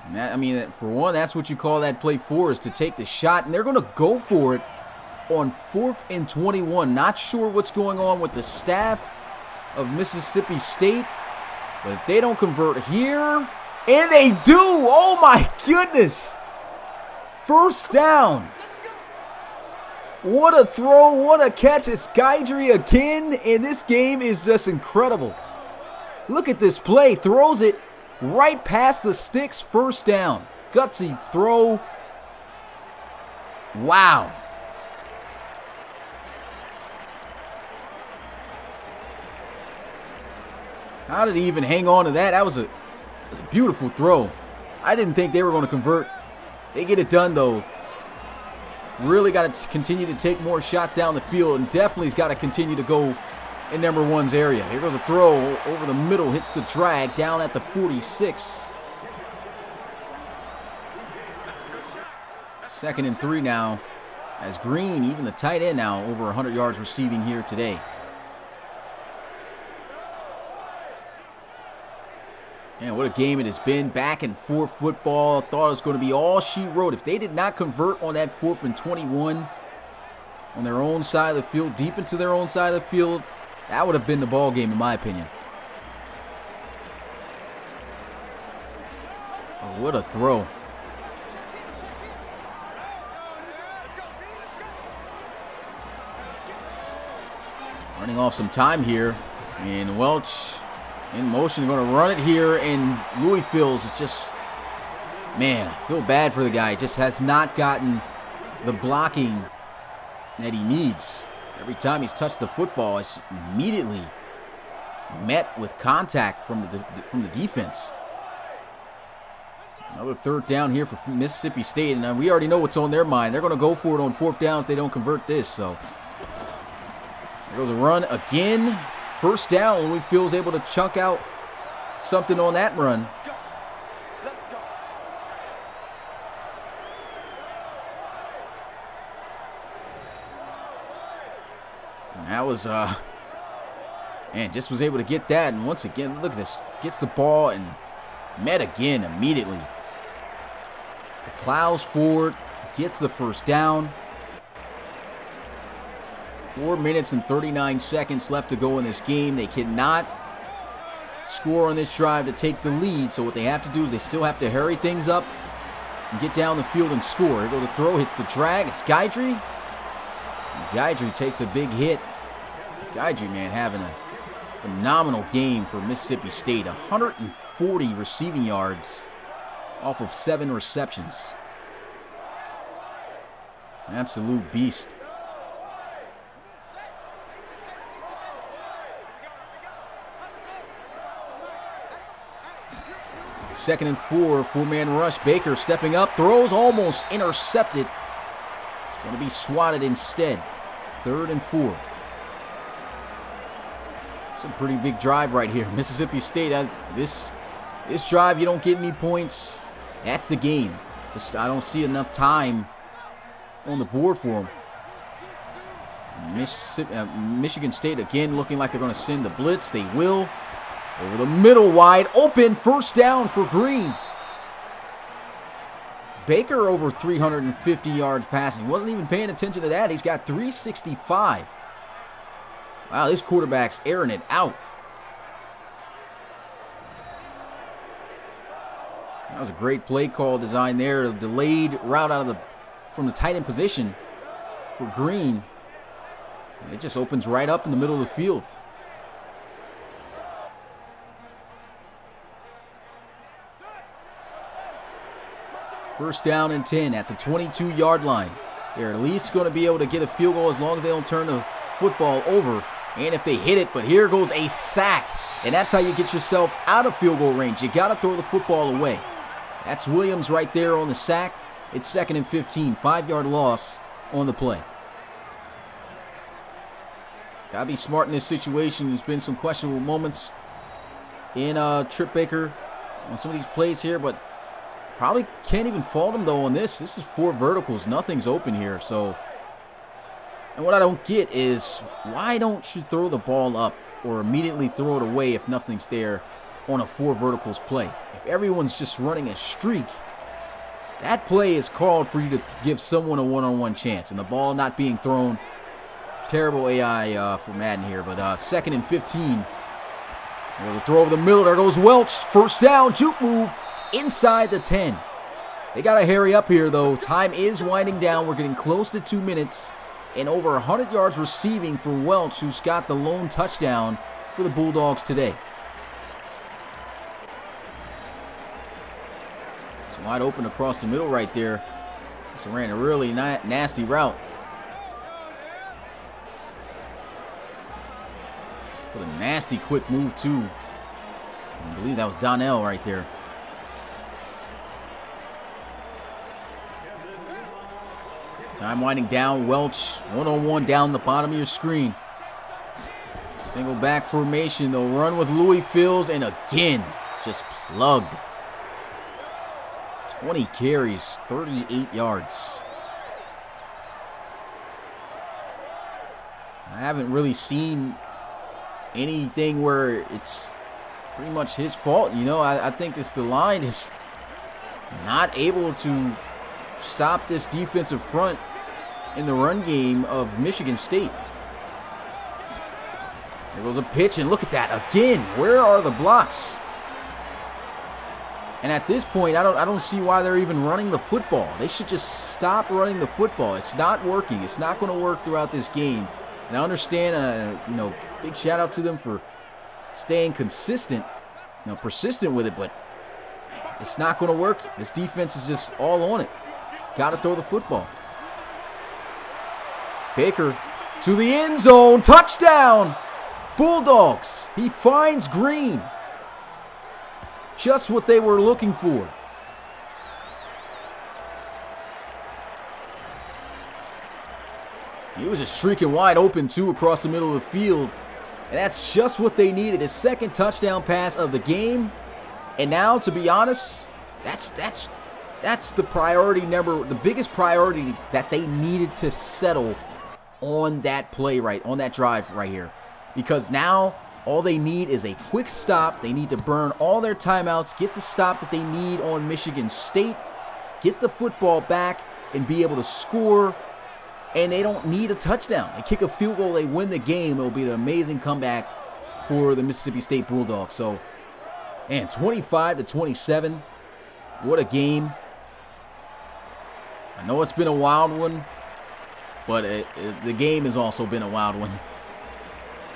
And that, I mean, for one, that's what you call that play for, is to take the shot, and they're going to go for it on 4th and 21. Not sure what's going on with the staff of Mississippi State, but if they don't convert here, and they do, oh my goodness, first down. What a throw, what a catch. It's Guidry again, and this game is just incredible. Look at this play, throws it right past the sticks, first down. Gutsy throw. Wow. How did he even hang on to that? That was a beautiful throw. I didn't think they were going to convert. They get it done, though. Really got to continue to take more shots down the field, and definitely has got to continue to go in number one's area. Here goes a throw over the middle, hits the drag down at the 46. 2nd and 3 now, as Green, even the tight end now, over 100 yards receiving here today. And what a game it has been. Back and forth football. Thought it was going to be all she wrote. If they did not convert on that 4th and 21 on their own side of the field, deep into their own side of the field, that would have been the ball game, in my opinion. Oh, what a throw. Running off some time here. And Welch in motion, going to run it here, and Louis Fields is just, man, I feel bad for the guy. Just has not gotten the blocking that he needs. Every time he's touched the football, it's immediately met with contact from the defense. Another 3rd down here for Mississippi State, and we already know what's on their mind. They're going to go for it on 4th down if they don't convert this. So there goes a run again. First down, Louis Fields able to chunk out something on that run. And that was, man, just was able to get that. And once again, look at this. Gets the ball and met again immediately. Plows forward, gets the first down. 4 minutes and 39 seconds left to go in this game. They cannot score on this drive to take the lead. So what they have to do is they still have to hurry things up and get down the field and score. Here goes the throw, hits the drag. It's Guidry. Guidry takes a big hit. Guidry, man, having a phenomenal game for Mississippi State. 140 receiving yards off of 7 receptions. Absolute beast. 2nd and 4, four-man rush. Baker stepping up, throws, almost intercepted. It's going to be swatted instead. 3rd and 4. It's a pretty big drive right here. Mississippi State, this drive, you don't get any points. That's the game. Just I don't see enough time on the board for them. Michigan State again looking like they're going to send the blitz. They will. Over the middle, wide open, 1st down for Green. Baker over 350 yards passing. He wasn't even paying attention to that. He's got 365. Wow, this quarterback's airing it out. That was a great play call design there. A delayed route from the tight end position for Green. It just opens right up in the middle of the field. First down and 10 at the 22-yard line. They're at least going to be able to get a field goal as long as they don't turn the football over. And if they hit it, but here goes a sack. And that's how you get yourself out of field goal range. You got to throw the football away. That's Williams right there on the sack. It's 2nd and 15, 5-yard loss on the play. Got to be smart in this situation. There's been some questionable moments in Trip Baker on some of these plays here, but probably can't even fault him, though, on this. This is 4 verticals. Nothing's open here. So, and what I don't get is why don't you throw the ball up or immediately throw it away if nothing's there on a 4 verticals play? If everyone's just running a streak, that play is called for you to give someone a one-on-one chance. And the ball not being thrown, terrible AI for Madden here, but 2nd and 15. They'll throw over the middle. There goes Welch. 1st down, juke move. Inside the 10. They got to hurry up here, though. Time is winding down. We're getting close to 2 minutes. And over 100 yards receiving for Welch, who's got the lone touchdown for the Bulldogs today. It's wide open across the middle right there. So ran a really nasty route. What a nasty quick move, too. I believe that was Donnell right there. Time winding down. Welch, one-on-one down the bottom of your screen. Single back formation. They'll run with Louis Fields, and again, just plugged. 20 carries, 38 yards. I haven't really seen anything where it's pretty much his fault. You know, I think it's the line is not able to stop this defensive front in the run game of Michigan State. There goes a pitch, and look at that again. Where are the blocks? And at this point, I don't see why they're even running the football. They should just stop running the football. It's not working. It's not going to work throughout this game. And I understand, big shout out to them for staying consistent, persistent with it, but it's not going to work. This defense is just all on it. Got to throw the football. Baker to the end zone. Touchdown! Bulldogs. He finds Green. Just what they were looking for. He was just streaking wide open, too, across the middle of the field. And that's just what they needed. His 2nd touchdown pass of the game. And now, to be honest, that's the priority number, the biggest priority that they needed to settle on that play on that drive right here. Because now all they need is a quick stop. They need to burn all their timeouts, get the stop that they need on Michigan State, get the football back, and be able to score. And they don't need a touchdown. They kick a field goal, they win the game. It'll be an amazing comeback for the Mississippi State Bulldogs. So, man, 25-27. What a game. I know it's been a wild one, but the game has also been a wild one.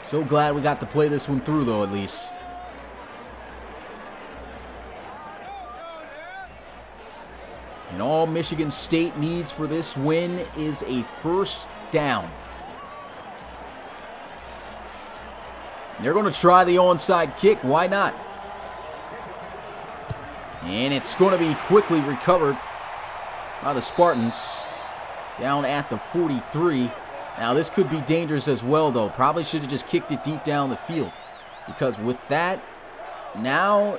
So glad we got to play this one through, though, at least. And all Michigan State needs for this win is a 1st down. They're going to try the onside kick. Why not? And it's going to be quickly recovered by the Spartans down at the 43. Now this could be dangerous as well, though. Probably should have just kicked it deep down the field, because with that, now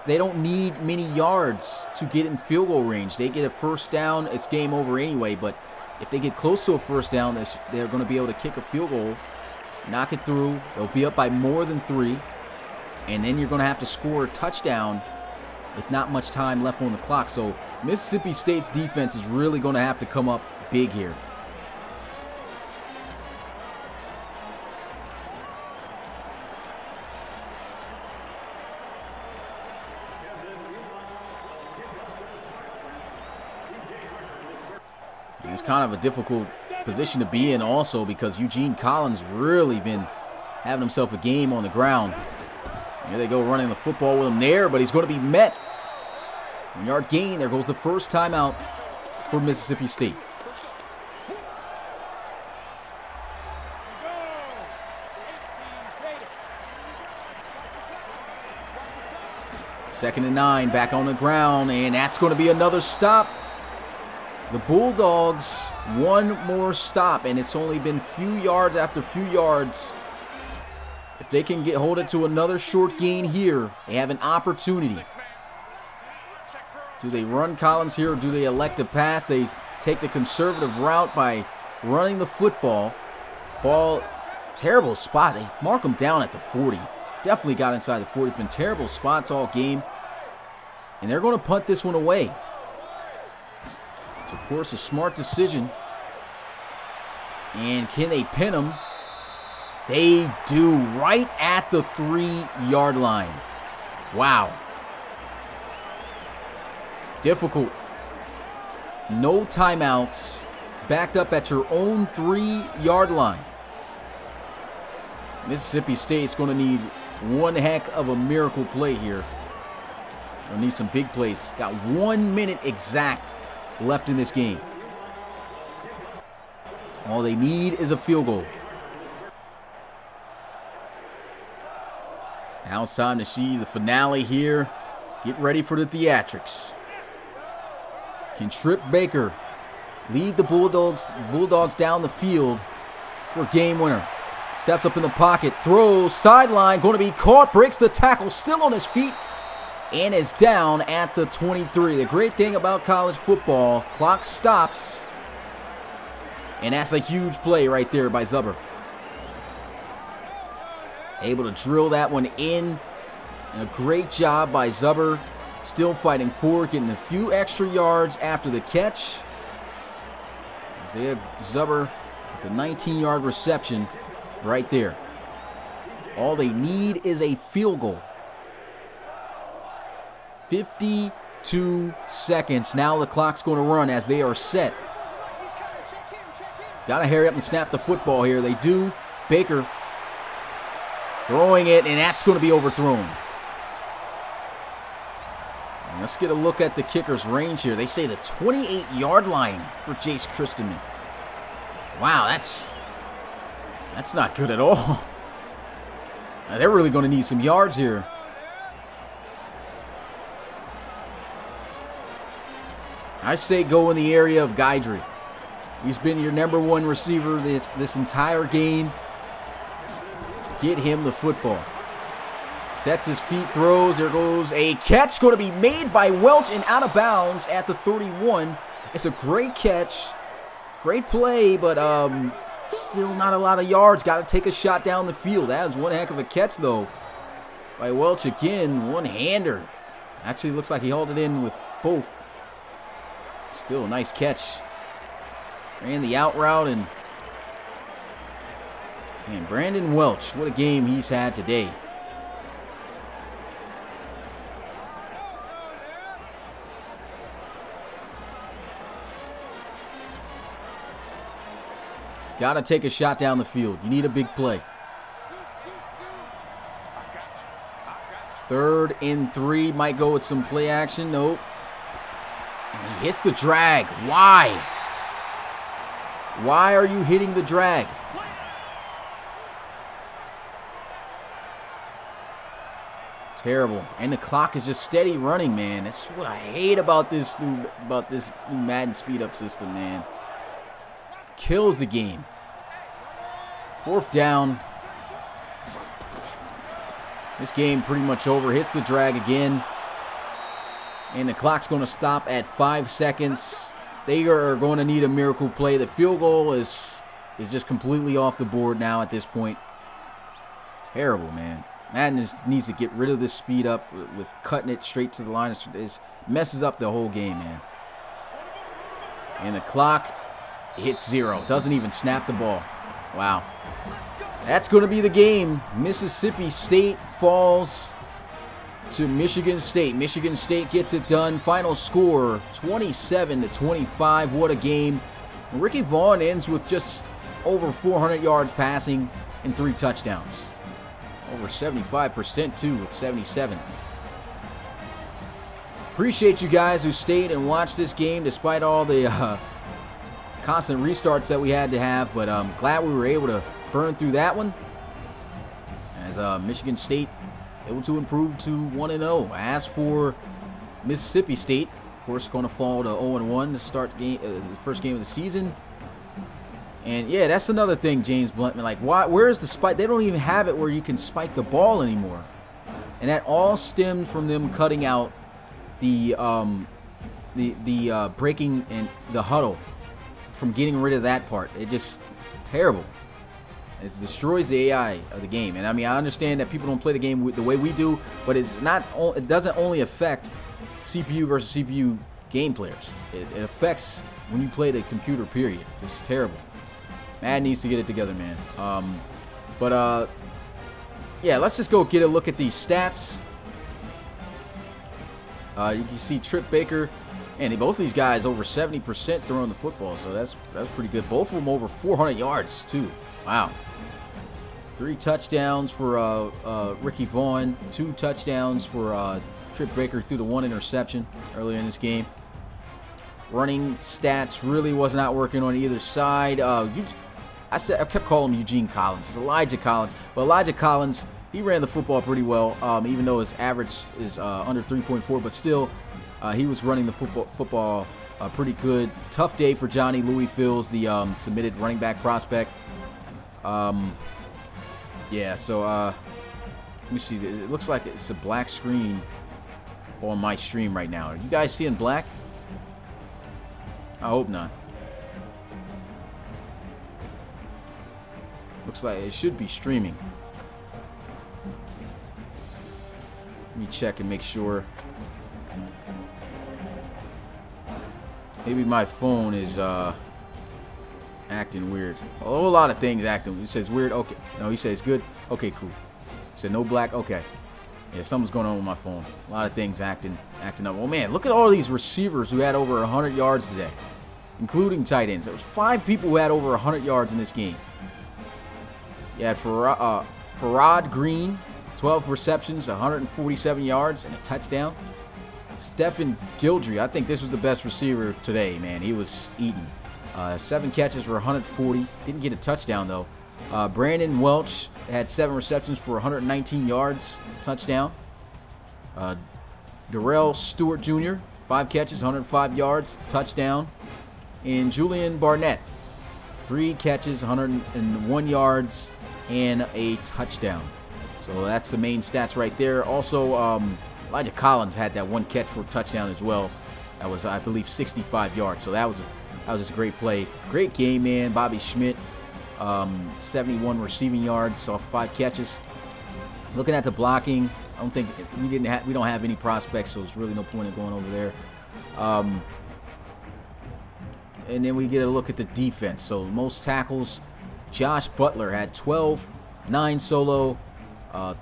they don't need many yards to get in field goal range. They get a first down, it's game over anyway. But if they get close to a first down, they're going to be able to kick a field goal, knock it through. They'll be up by more than 3, and then you're going to have to score a touchdown with not much time left on the clock. So Mississippi State's defense is really going to have to come up big here. And it's kind of a difficult position to be in also, because Eugene Collins really been having himself a game on the ground. Here they go running the football with him there, but he's going to be met. 1-yard gain. There goes the first timeout for Mississippi State. Second and 9, back on the ground, and that's going to be another stop. The Bulldogs, one more stop, and it's only been few yards after few yards. If they can hold it to another short gain here, they have an opportunity. Do they run Collins here, or do they elect to pass? They take the conservative route by running the football. Ball, terrible spot. They mark him down at the 40. Definitely got inside the 40. Been terrible spots all game. And they're going to punt this one away. It's, of course, a smart decision. And can they pin him? They do, right at the 3-yard line. Wow. Difficult. No timeouts. Backed up at your own 3-yard line. Mississippi State's going to need one heck of a miracle play here. They'll need some big plays. Got 1 minute exact left in this game. All they need is a field goal. Now it's time to see the finale here. Get ready for the theatrics. Can Trip Baker lead the Bulldogs down the field for a game winner? Steps up in the pocket, throws, sideline, going to be caught, breaks the tackle, still on his feet, and is down at the 23. The great thing about college football, clock stops, and that's a huge play right there by Zuber. Able to drill that one in. And a great job by Zuber. Still fighting forward, getting a few extra yards after the catch. Isaiah Zuber with the 19-yard reception right there. All they need is a field goal. 52 seconds. Now the clock's going to run as they are set. Got to hurry up and snap the football here. They do. Baker throwing it, and that's going to be overthrown. And let's get a look at the kicker's range here. They say the 28-yard line for Jace Christman. Wow, that's not good at all. They're really going to need some yards here. I say go in the area of Guidry. He's been your number one receiver this entire game. Get him the football. Sets his feet, throws. There goes a catch. Going to be made by Welch and out of bounds at the 31. It's a great catch. Great play, but still not a lot of yards. Got to take a shot down the field. That was one heck of a catch, though, by Welch again. One-hander. Actually looks like he hauled it in with both. Still a nice catch. Ran the out route, and Brandon Welch, what a game he's had today. Got to take a shot down the field. You need a big play. 3rd and 3. Might go with some play action. Nope. And he hits the drag. Why? Why are you hitting the drag? Terrible. And the clock is just steady running, man. That's what I hate about this new Madden speed up system, man. Kills the game. 4th down. This game pretty much over. Hits the drag again. And the clock's going to stop at 5 seconds. They are going to need a miracle play. The field goal is just completely off the board now at this point. Terrible, man. Madden just needs to get rid of this speed up with cutting it straight to the line. It messes up the whole game, man. And the clock hits 0. Doesn't even snap the ball. Wow. That's going to be the game. Mississippi State falls to Michigan State. Michigan State gets it done. Final score, 27-25. What a game. Ricky Vaughn ends with just over 400 yards passing and 3 touchdowns. Over 75% too with 77. Appreciate you guys who stayed and watched this game despite all the constant restarts that we had to have. But I'm glad we were able to burn through that one. As Michigan State able to improve to 1-0. As for Mississippi State, of course, going to fall to 0-1 to start the first game of the season. And yeah, that's another thing, James Bluntman. Like, where's the spike? They don't even have it where you can spike the ball anymore. And that all stemmed from them cutting out the breaking and the huddle, from getting rid of that part. It just terrible. It destroys the AI of the game. And I mean, I understand that people don't play the game the way we do, but it's not. It doesn't only affect CPU versus CPU game players. It affects when you play the computer. Period. It's just terrible. Madden needs to get it together, man. Yeah, let's just go get a look at these stats. You can see Trip Baker, and both these guys over 70% throwing the football, so that's pretty good. Both of them over 400 yards too. Wow. 3 touchdowns for Ricky Vaughn, 2 touchdowns for Trip Baker through the 1 interception earlier in this game. Running stats really was not working on either side. I kept calling him Eugene Collins. It's Elijah Collins. But Elijah Collins, he ran the football pretty well, even though his average is under 3.4. But still, he was running the football pretty good. Tough day for Johnny Louis Fields, the submitted running back prospect. Yeah, so let me see. It looks like it's a black screen on my stream right now. Are you guys seeing black? I hope not. Looks like it should be streaming. Let me check and make sure. Maybe my phone is acting weird. A whole lot of things acting. It says weird. Okay. No, he says good. Okay, cool. He said no black. Okay. Yeah, something's going on with my phone. A lot of things acting up. Oh man, look at all these receivers who had over 100 yards today, including tight ends. There was 5 people who had over 100 yards in this game. You had Farad Green, 12 receptions, 147 yards, and a touchdown. Stephen Gildry, I think this was the best receiver today, man. He was eating. 7 catches for 140. Didn't get a touchdown, though. Brandon Welch had 7 receptions for 119 yards, touchdown. Darrell Stewart Jr., 5 catches, 105 yards, touchdown. And Julian Barnett, 3 catches, 101 yards, and a touchdown. So that's the main stats right there. Also, Elijah Collins had that 1 catch for a touchdown as well. That was, I believe, 65 yards. So that was just a great play. Great game, man. Bobby Schmidt, 71 receiving yards off 5 catches. Looking at the blocking, I don't think we don't have any prospects, so there's really no point in going over there. And then we get a look at the defense. So most tackles, Josh Butler had 12, 9 solo,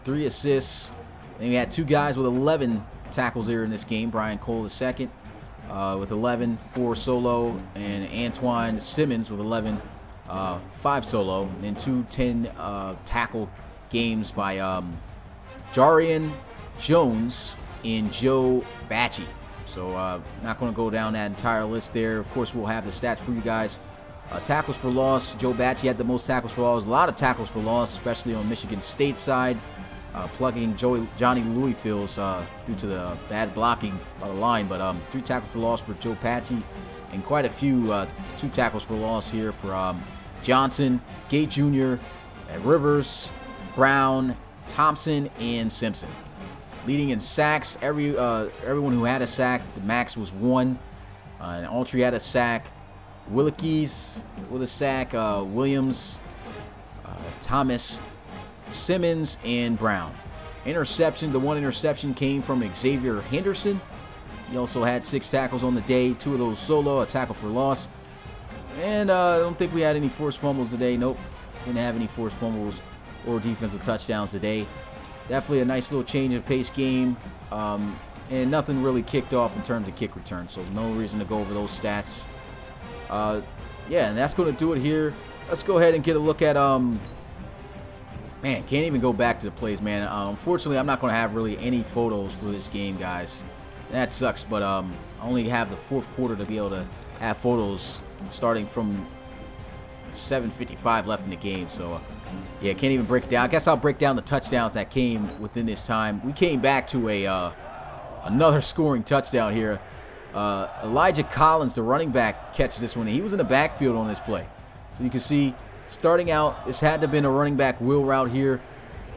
3 assists. Then we had 2 guys with 11 tackles here in this game. Brian Cole II with 11, 4 solo, and Antoine Simmons with 11, 5 solo. And then 2 10 tackle games by Jarian Jones and Joe Bacci. So not going to go down that entire list there. Of course, we'll have the stats for you guys. Tackles for loss, Joe Bacci had the most tackles for loss. A lot of tackles for loss, especially on Michigan State side. plugging Johnny Louisville's due to the bad blocking by the line. But 3 tackles for loss for Joe Patchy, and quite a few 2 tackles for loss here for Johnson, Gate Jr., Rivers, Brown, Thompson, and Simpson. Leading in sacks, everyone who had a sack, the max was 1. And Altry had a sack. Willikes with a sack. Williams, Thomas, Simmons, and Brown. Interception, the 1 interception came from Xavier Henderson. He also had 6 tackles on the day, 2 of those solo, a tackle for loss. And I don't think we had any forced fumbles today. Nope, didn't have any forced fumbles or defensive touchdowns today. Definitely a nice little change of pace game. And nothing really kicked off in terms of kick return, so no reason to go over those stats. Yeah, and that's going to do it here. Let's go ahead and get a look at, man, can't even go back to the plays, man. Unfortunately, I'm not going to have really any photos for this game, guys. That sucks, but I only have the 4th quarter to be able to have photos starting from 7:55 left in the game, so yeah, can't even break it down. I guess I'll break down the touchdowns that came within this time. We came back to another scoring touchdown here. Elijah Collins, the running back, catches this one. He was in the backfield on this play, so you can see starting out, this had to have been a running back wheel route here,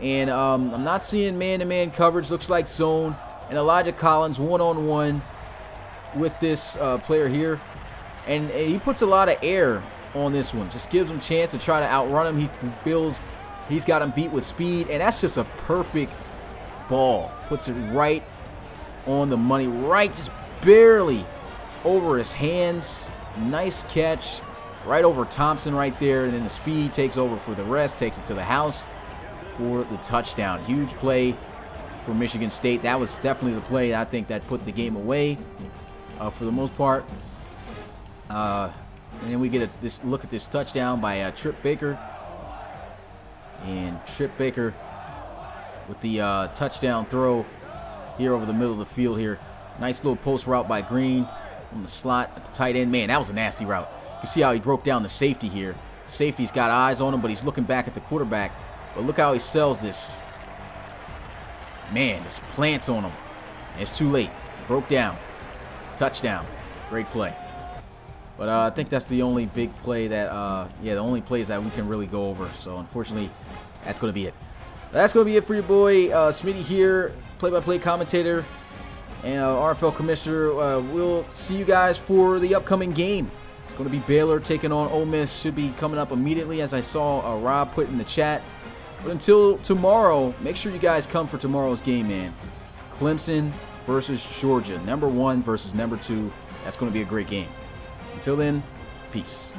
and I'm not seeing man-to-man coverage. Looks like zone, and Elijah Collins one-on-one with this player here, and he puts a lot of air on this one. Just gives him a chance to try to outrun him. He feels he's got him beat with speed, and that's just a perfect ball. Puts it right on the money, right just barely over his hands. Nice catch right over Thompson right there, and then the speed takes over for the rest, takes it to the house for the touchdown. Huge play for Michigan State. That was definitely the play, I think, that put the game away for the most part. And then we get this look at this touchdown by Trip Baker. And Trip Baker with the touchdown throw here over the middle of the field here. Nice little post route by Green from the slot at the tight end. Man, that was a nasty route. You see how he broke down the safety here. Safety's got eyes on him, but he's looking back at the quarterback. But look how he sells this. Man, just plants on him. And it's too late. Broke down. Touchdown. Great play. But I think that's the only big play that, the only plays that we can really go over. So, unfortunately, that's going to be it. That's going to be it for your boy, Smitty here, play-by-play commentator and RFL commissioner. We'll see you guys for the upcoming game. It's going to be Baylor taking on Ole Miss. Should be coming up immediately, as I saw Rob put in the chat. But until tomorrow, make sure you guys come for tomorrow's game, man. Clemson versus Georgia. Number 1 versus number 2. That's going to be a great game. Until then, peace.